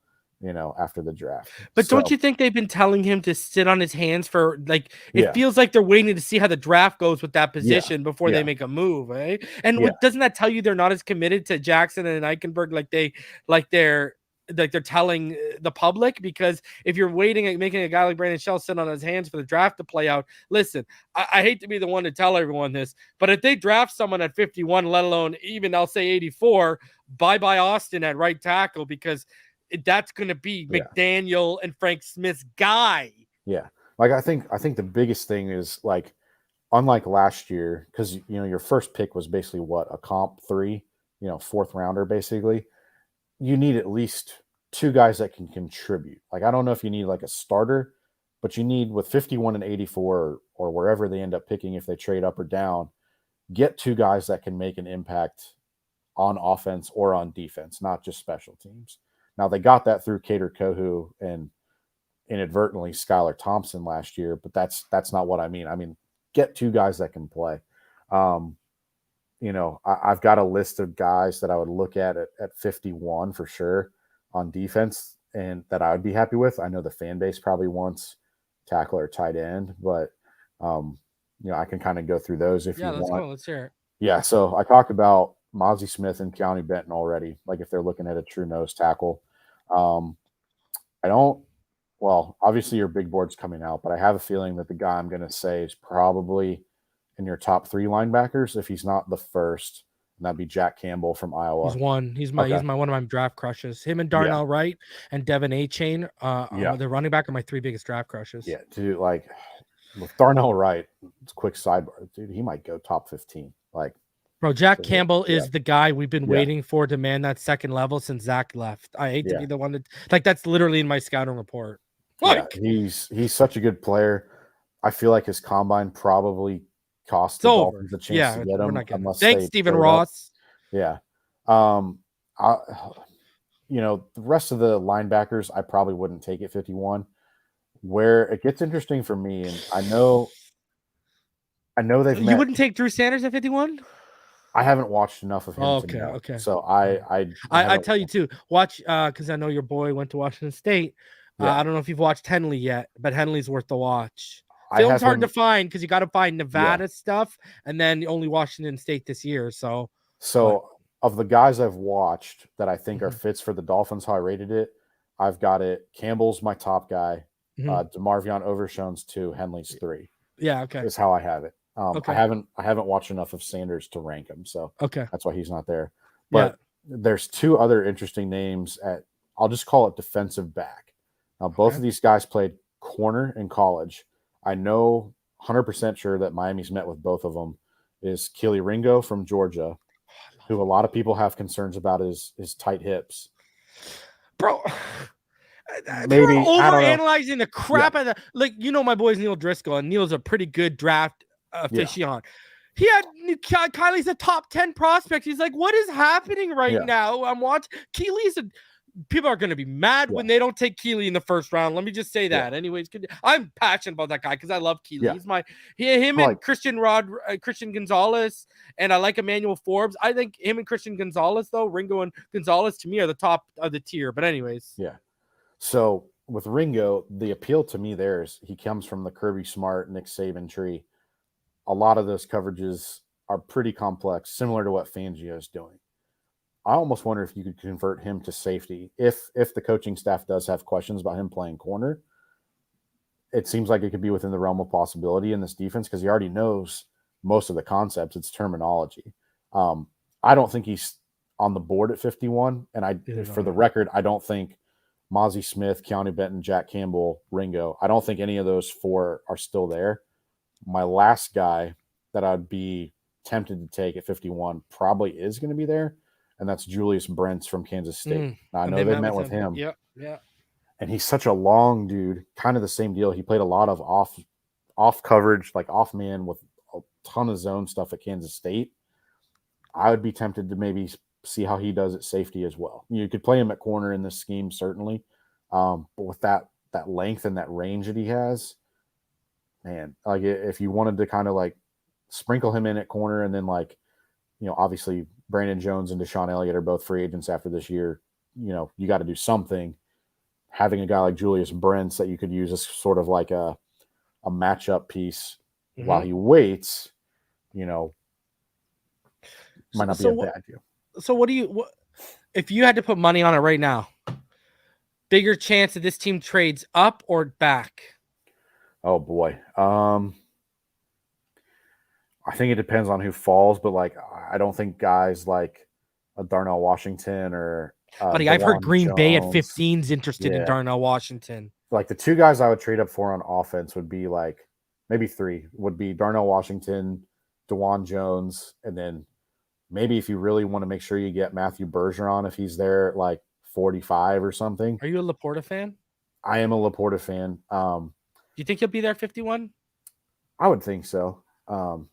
after the draft. But don't you think they've been telling him to sit on his hands for it feels like they're waiting to see how the draft goes with that position before they make a move, eh? And doesn't that tell you they're not as committed to Jackson and Eichenberg like they're like they're telling the public, because if you're waiting at making a guy like Brandon Shell sit on his hands for the draft to play out, listen, I hate to be the one to tell everyone this, but if they draft someone at 51, let alone even I'll say 84, bye Austin at right tackle, because that's going to be McDaniel and Frank Smith's guy. Yeah. Like I think the biggest thing is like, unlike last year, because your first pick was basically what, a comp 3, fourth rounder basically. You need at least 2 guys that can contribute. Like, I don't know if you need like a starter, but you need, with 51 and 84 or wherever they end up picking, if they trade up or down, get 2 guys that can make an impact on offense or on defense, not just special teams. Now, they got that through Kader Kohu and inadvertently Skylar Thompson last year, but that's not what I mean. I mean, get 2 guys that can play. I've got a list of guys that I would look at 51 for sure on defense and that I would be happy with. I know the fan base probably wants tackle or tight end, but I can kind of go through those if you want. Go. Let's hear it. Yeah, so I talked about Mozzie Smith and Keanu Benton already, like if they're looking at a true nose tackle. Obviously your big board's coming out, but I have a feeling that the guy I'm going to say is probably in your top 3 linebackers, if he's not the first, and that'd be Jack Campbell from Iowa. He's one of my draft crushes. Him and Darnell Wright and Devin A-Chain, the running back, are my 3 biggest draft crushes. Yeah, dude, like with Darnell Wright, it's a quick sidebar, dude, he might go top 15. Like, bro, Jack Campbell is the guy we've been waiting for to man that second level since Zach left. I hate to be the one that, that's literally in my scouting report. Like, he's such a good player. I feel like his combine probably cost the Dolphins a chance to get him. Thanks, Stephen Ross. Yeah. The rest of the linebackers, I probably wouldn't take at 51. Where it gets interesting for me, and I know they've You wouldn't take Drew Sanders at 51? I haven't watched enough of him. Okay. So I tell you too, watch, because I know your boy went to Washington State. I don't know if you've watched Henley yet, but Henley's worth the watch. Film's hard to find because you got to find Nevada stuff, and then only Washington State this year. So of the guys I've watched that I think are fits for the Dolphins, how I rated it, I've got it. Campbell's my top guy. DeMarvion Overshone's 2, Henley's 3. Yeah, okay. Is how I have it. I haven't watched enough of Sanders to rank him, so that's why he's not there. But there's 2 other interesting names at, I'll just call it defensive back. Now, both of these guys played corner in college. I know 100% sure that Miami's met with both of them. Is Keely Ringo from Georgia, who a lot of people have concerns about his tight hips. Bro, maybe overanalyzing the crap out of my boy's Neil Driscoll, and Neil's a pretty good draft aficionado. He had Kylie's a top 10 prospect. He's like, what is happening right now? I'm watching. Keely's people are going to be mad when they don't take Keely in the first round. Let me just say that. Anyways, I'm passionate about that guy because I love Keely. He's and Christian Gonzalez, and I like Emmanuel Forbes. I think him and Christian Gonzalez, though, Ringo and Gonzalez, to me, are the top of the tier. But anyways. Yeah. So with Ringo, the appeal to me there is he comes from the Kirby Smart, Nick Saban tree. A lot of those coverages are pretty complex, similar to what Fangio is doing. I almost wonder if you could convert him to safety. If the coaching staff does have questions about him playing corner, it seems like it could be within the realm of possibility in this defense because he already knows most of the concepts. It's terminology. I don't think he's on the board at 51. And for the record, I don't think Mozzie Smith, Keanu Benton, Jack Campbell, Ringo, I don't think any of those 4 are still there. My last guy that I'd be tempted to take at 51 probably is going to be there. And that's Julius Brents from Kansas State. Now, I know they met with him. Yeah. And he's such a long dude, kind of the same deal. He played a lot of off coverage, like off man with a ton of zone stuff at Kansas State. I would be tempted to maybe see how he does at safety as well. You could play him at corner in this scheme, certainly. But with that length and that range that he has, man, like if you wanted to kind of like sprinkle him in at corner and then obviously Brandon Jones and Deshaun Elliott are both free agents after this year. You got to do something. Having a guy like Julius Brents that you could use as sort of like a matchup piece while he waits, might not be a bad deal. So what if you had to put money on it right now, Bigger chance that this team trades up or back? Oh boy. I think it depends on who falls, but like I don't think guys like a Darnell Washington or Buddy, I've heard DeJuan Green Bay at Jones. 15 is interested in Yeah. Darnell Washington. Like the two guys I would trade up for on offense would be like maybe three would be Darnell Washington, DeJuan Jones, and then maybe if you really want to make sure you get Matthew Bergeron if he's there at like 45 or something. Are you a Laporta fan? I am a Laporta fan. Do you think he'll be there 51? I would think so. Of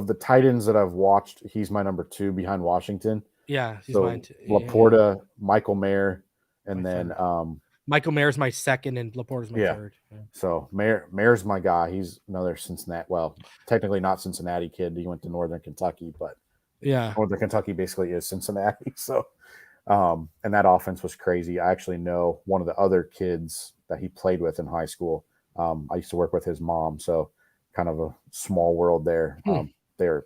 the tight ends that I've watched, he's my number 2 behind Washington. Yeah, he's So mine too. Laporta, Michael Mayer, and My then third. Michael Mayer's my second, and Laporta's my third. Yeah. So Mayer's my guy. He's another Cincinnati. Well, technically not Cincinnati kid. He went to Northern Kentucky, but yeah, Northern Kentucky basically is Cincinnati. So, and that offense was crazy. I actually know one of the other kids that he played with in high school. I used to work with his mom, so kind of a small world there. They're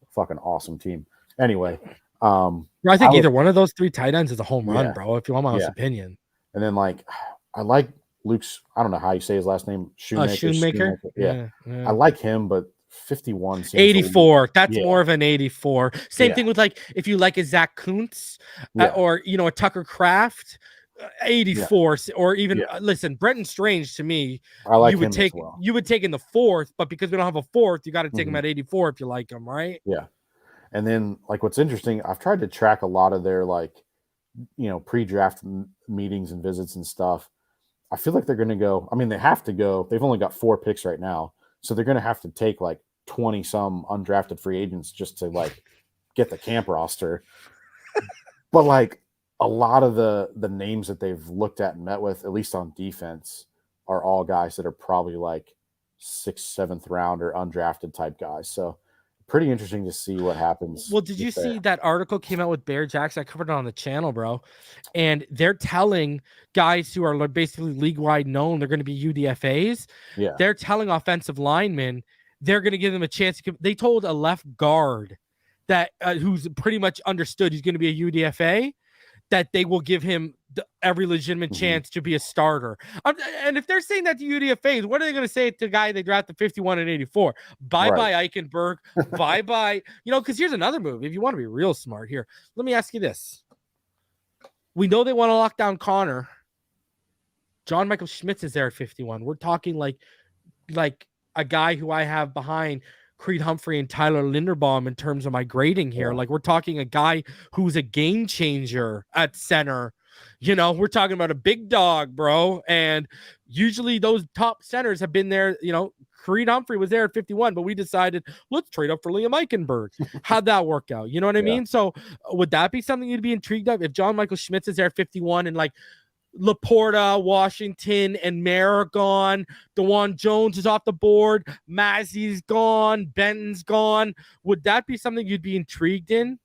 a fucking awesome team. Anyway, I think either one of those 3 tight ends is a home run, bro. If you want my honest opinion. And then I like Luke's. I don't know how you say his last name. Shoemaker. Yeah. I like him, but 51. 84. That's more of an 84. Same thing with if you like a Zach Kuntz or a Tucker Kraft. 84 or even listen, Brenton Strange to me, I like you would him take as well. You would take in the 4th, but because we don't have a 4th, you got to take him at 84 if you like him, right? Yeah. And then what's interesting, I've tried to track a lot of their pre-draft meetings and visits and stuff. I feel like they're going to go. I mean, they have to go. They've only got 4 picks right now, so they're going to have to take 20 some undrafted free agents just to get the camp roster. But a lot of the names that they've looked at and met with, at least on defense, are all guys that are probably 6th, 7th round or undrafted type guys. So pretty interesting to see what happens. Well, did you see that article came out with Bear Jackson? I covered it on the channel, bro. And they're telling guys who are basically league-wide known they're going to be UDFAs. Yeah. They're telling offensive linemen they're going to give them a chance. They told a left guard that who's pretty much understood he's going to be a UDFA, that they will give him every legitimate chance to be a starter. And if they're saying that to UDFAs, what are they going to say to the guy they drafted 51 and 84? Bye-bye Eichenberg. Bye-bye. Because here's another move. If you want to be real smart here, let me ask you this. We know they want to lock down Connor. John Michael Schmitz is there at 51. We're talking like a guy who I have behind Creed Humphrey and Tyler Linderbaum in terms of my grading here. We're talking a guy who's a game changer at center. We're talking about a big dog, bro. And usually those top centers have been there. Creed Humphrey was there at 51, but we decided let's trade up for Liam Eichenberg. How'd that work out? You know what I mean? So would that be something you'd be intrigued of if John Michael Schmitz is there at 51 and Laporta, Washington, and Mayer are gone. DeJuan Jones is off the board. Massey's gone. Benton's gone. Would that be something you'd be intrigued in?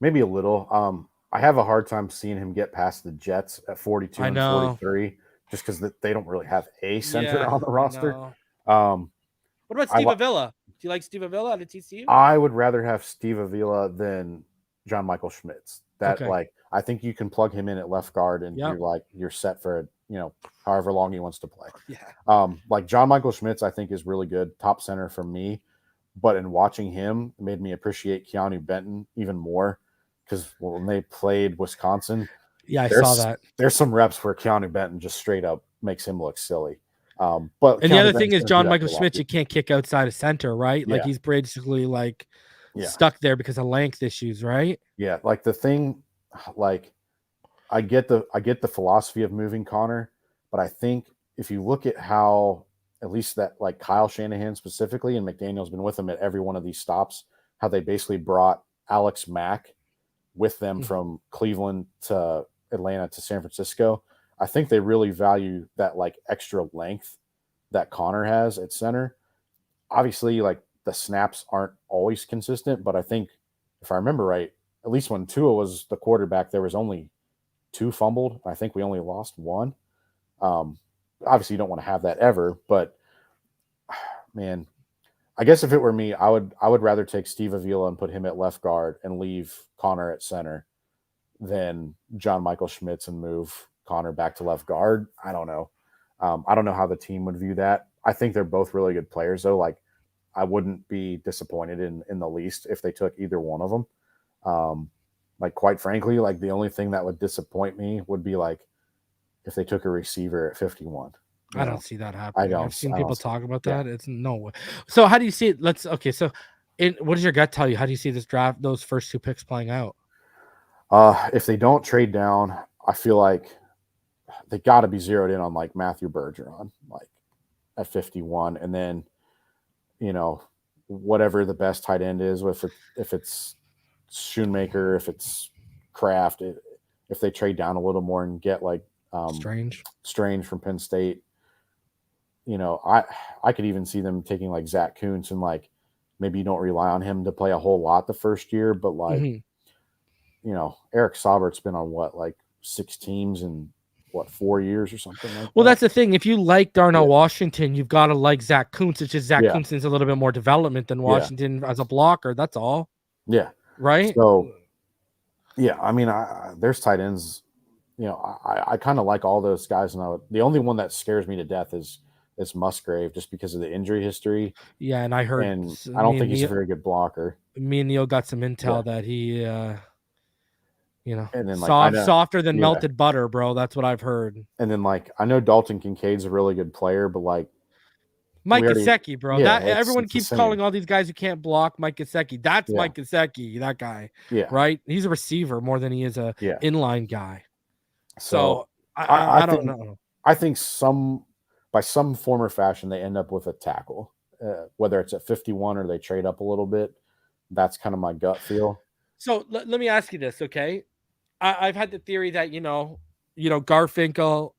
Maybe a little. I have a hard time seeing him get past the Jets at 42 and 43 just because they don't really have a center on the roster. What about Steve Avila? Do you like Steve Avila out of TCU? I would rather have Steve Avila than John Michael Schmitz. I think you can plug him in at left guard and you're set for however long he wants to play. Yeah. John Michael Schmitz, I think is really good, top center for me. But in watching him, it made me appreciate Keanu Benton even more because when they played Wisconsin, I saw that. There's some reps where Keanu Benton just straight up makes him look silly. But the other thing is John Michael Schmitz, you can't kick outside of center, right? He's basically stuck there because of length issues, right? Yeah, the thing. I get the philosophy of moving Connor, but I think if you look at how at least that Kyle Shanahan specifically and McDaniel's been with him at every one of these stops, how they basically brought Alex Mack with them from Cleveland to Atlanta to San Francisco. I think they really value that extra length that Connor has at center. Obviously, the snaps aren't always consistent, but I think if I remember right, at least when Tua was the quarterback, there was only 2 fumbled. I think we only lost 1. Obviously, you don't want to have that ever, but man, I guess if it were me, I would rather take Steve Avila and put him at left guard and leave Connor at center than John Michael Schmitz and move Connor back to left guard. I don't know. I don't know how the team would view that. I think they're both really good players, though. Like, I wouldn't be disappointed in the least if they took either one of them. Like, quite frankly, like the only thing that would disappoint me would be like if they took a receiver at 51. I don't see that happening. I've seen people talk about that. Yeah. It's no way. So how do you see it? So what does your gut tell you? How do you see this draft, those first 2 picks playing out? If they don't trade down, I feel like they got to be zeroed in on like Matthew Bergeron, like at 51, and then whatever the best tight end is, if it's Schoonmaker, if it's Kraft, if they trade down a little more and get like Strange from Penn State, I could even see them taking like Zach Kuntz, and like maybe you don't rely on him to play a whole lot the first year, but like Eric Saubert's been on like 6 teams in 4 years or something like that. Well, that's the thing. If you like Darnell Washington, you've got to like Zach Kuntz. It's just Zach Kuntz needs a little bit more development than Washington as a blocker. That's all. Yeah. Right. So, I mean, there's tight ends. I kind of like all those guys. And the only one that scares me to death is Musgrave, just because of the injury history. Yeah, and I heard, and I don't think he's a very good blocker. Me and Neil got some intel that he, and then like, softer than melted butter, bro. That's what I've heard. And then like I know Dalton Kincaid's a really good player, but like Mike Gesicki, bro. Everyone keeps calling all these guys who can't block Mike Gesicki. That's Mike Gesicki, that guy. Yeah. Right? He's a receiver more than he is a inline guy. So I don't know. I think by some form or fashion they end up with a tackle. Whether it's at 51 or they trade up a little bit. That's kind of my gut feel. So let me ask you this, okay? I've had the theory that Garfinkel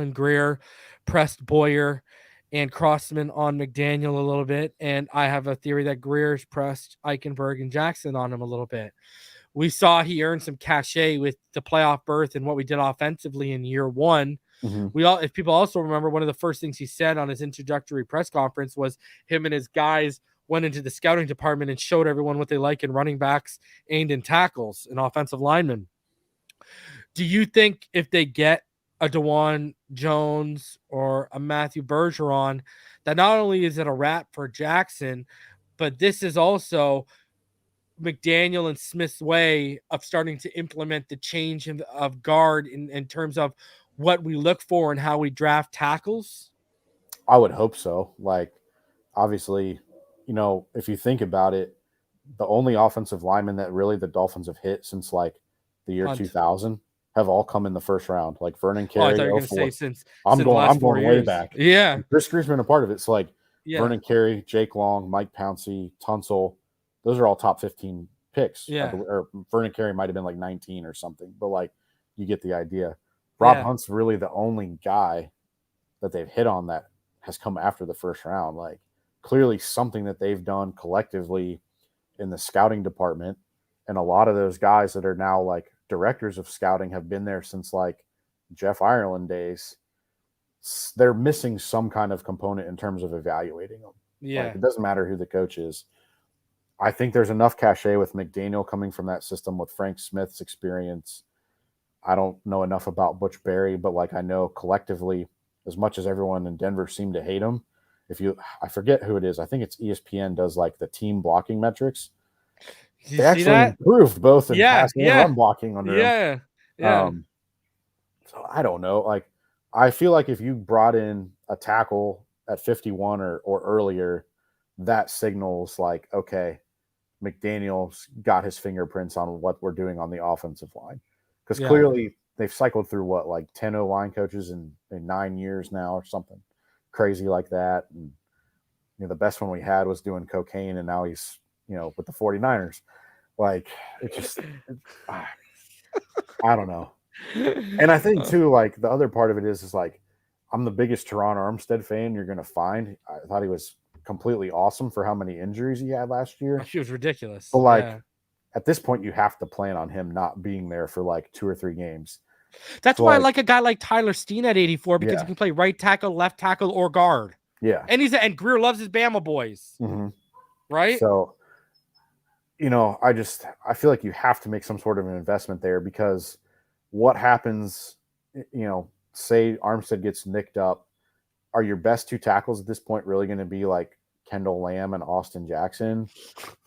and Greer pressed Boyer and Crossman on McDaniel a little bit, and I have a theory that Greer's pressed Eichenberg and Jackson on him a little bit. We saw he earned some cachet with the playoff berth and what we did offensively in year 1. Mm-hmm. If people also remember, one of the first things he said on his introductory press conference was him and his guys went into the scouting department and showed everyone what they like in running backs and in tackles and offensive linemen. Do you think if they get a DeJuan Jones or a Matthew Bergeron, that not only is it a wrap for Jackson, but this is also McDaniel and Smith's way of starting to implement the change of guard in terms of what we look for and how we draft tackles? I would hope so. Like, obviously, if you think about it, the only offensive linemen that really the Dolphins have hit since like the year 2000 have all come in the first round. Like Vernon Carey. I thought you were going to say since I'm going way back. Yeah. And Chris Greer's been a part of it. So like Vernon Carey, Jake Long, Mike Pouncey, Tunsil, those are all top 15 picks. Yeah. Or Vernon Carey might have been like 19 or something, but like you get the idea. Rob Hunt's really the only guy that they've hit on that has come after the first round. Like, clearly something that they've done collectively in the scouting department. And a lot of those guys that are now like directors of scouting have been there since like Jeff Ireland days. They're missing some kind of component in terms of evaluating them. Yeah. Like, it doesn't matter who the coach is. I think there's enough cachet with McDaniel coming from that system with Frank Smith's experience. I don't know enough about Butch Berry, but like I know collectively, as much as everyone in Denver seemed to hate him, I forget who it is. I think it's ESPN does like the team blocking metrics. They actually improved both in pass and run blocking under him. Yeah. So I don't know. Like, I feel like if you brought in a tackle at 51 or earlier, that signals like, okay, McDaniel's got his fingerprints on what we're doing on the offensive line. Because clearly they've cycled through like 10 O-line coaches in 9 years now or something crazy like that. And the best one we had was doing cocaine, and now he's with the 49ers. Like, it just I don't know. And I think too, like, the other part of it is like, I'm the biggest Teron Armstead fan you're gonna find. I thought he was completely awesome for how many injuries he had last year. He was ridiculous. But like at this point, you have to plan on him not being there for like 2 or 3 games. That's why I like a guy like Tyler Steen at 84, because he can play right tackle, left tackle, or guard. Yeah. And Greer loves his Bama boys. Mm-hmm. Right? So I feel like you have to make some sort of an investment there, because what happens, say Armstead gets nicked up, are your best two tackles at this point really going to be like Kendall Lamb and Austin Jackson?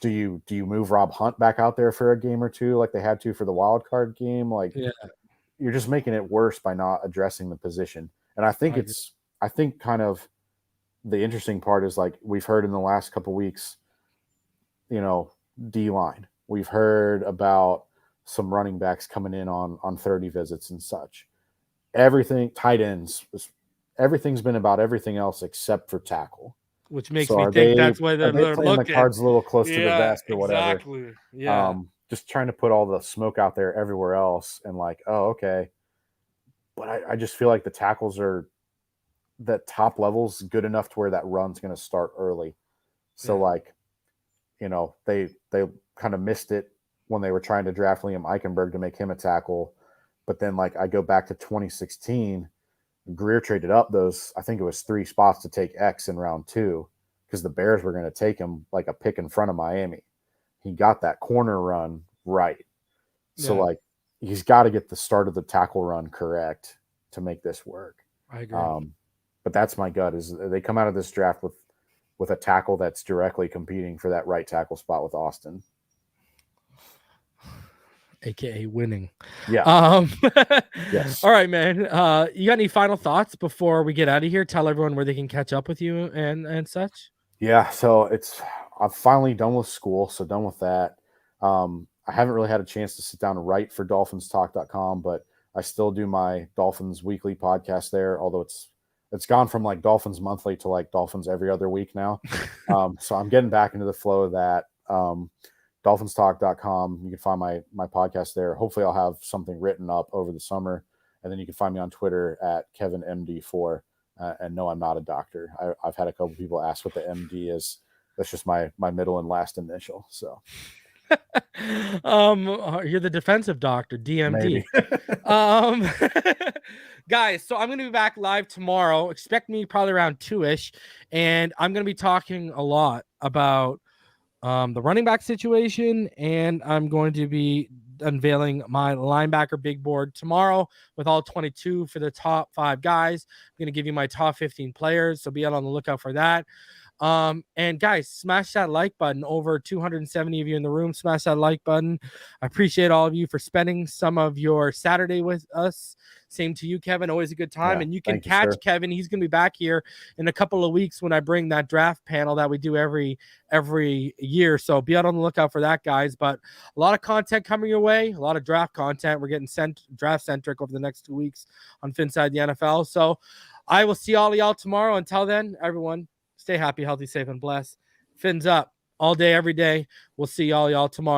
Do you move Rob Hunt back out there for a game or two like they had to for the wild card game? Like, you're just making it worse by not addressing the position. And I think kind of the interesting part is, like, we've heard in the last couple of weeks, D-line. We've heard about some running backs coming in on 30 visits and such. Everything, tight ends, everything's been about everything else except for tackle. Which makes me think that's why they're playing looking. The cards a little close to the vest or whatever. Exactly. Yeah. Just trying to put all the smoke out there everywhere else, and like, oh, okay. But I just feel like the tackles are that top level's good enough to where that run's going to start early. So they kind of missed it when they were trying to draft Liam Eichenberg to make him a tackle. But then, like, I go back to 2016, Greer traded up I think it was 3 spots to take X in round 2, because the Bears were going to take him like a pick in front of Miami. He got that corner run right. So he's got to get the start of the tackle run correct to make this work. I agree. But that's my gut, is they come out of this draft with a tackle that's directly competing for that right tackle spot with Austin. AKA winning. Yeah. Yes. All right, man. You got any final thoughts before we get out of here? Tell everyone where they can catch up with you and such. Yeah. So I'm finally done with school. So done with that. I haven't really had a chance to sit down and write for DolphinsTalk.com, but I still do my Dolphins weekly podcast there. Although it's gone from like Dolphins monthly to like Dolphins every other week now. So I'm getting back into the flow of that. DolphinsTalk.com. You can find my podcast there. Hopefully I'll have something written up over the summer. And then you can find me on Twitter at KevinMD4. And no, I'm not a doctor. I've had a couple people ask what the MD is. That's just my middle and last initial. So you're the defensive doctor, DMD. Guys, so I'm going to be back live tomorrow. Expect me probably around 2-ish. And I'm going to be talking a lot about the running back situation, and I'm going to be unveiling my linebacker big board tomorrow with all 22 for the top 5 guys. I'm going to give you my top 15 players, so be out on the lookout for that. And guys, smash that like button. Over 270 of you in the room, smash that like button. I appreciate all of you for spending some of your Saturday with us. Same to you, Kevin. Always a good time. And you can catch Kevin. He's going to be back here in a couple of weeks when I bring that draft panel that we do every year. So be out on the lookout for that, guys. But a lot of content coming your way, a lot of draft content. We're getting draft centric over the next 2 weeks on Phinside the NFL. So I will see all of y'all tomorrow. Until then, everyone, stay happy, healthy, safe, and blessed. Fins up all day, every day. We'll see all y'all tomorrow.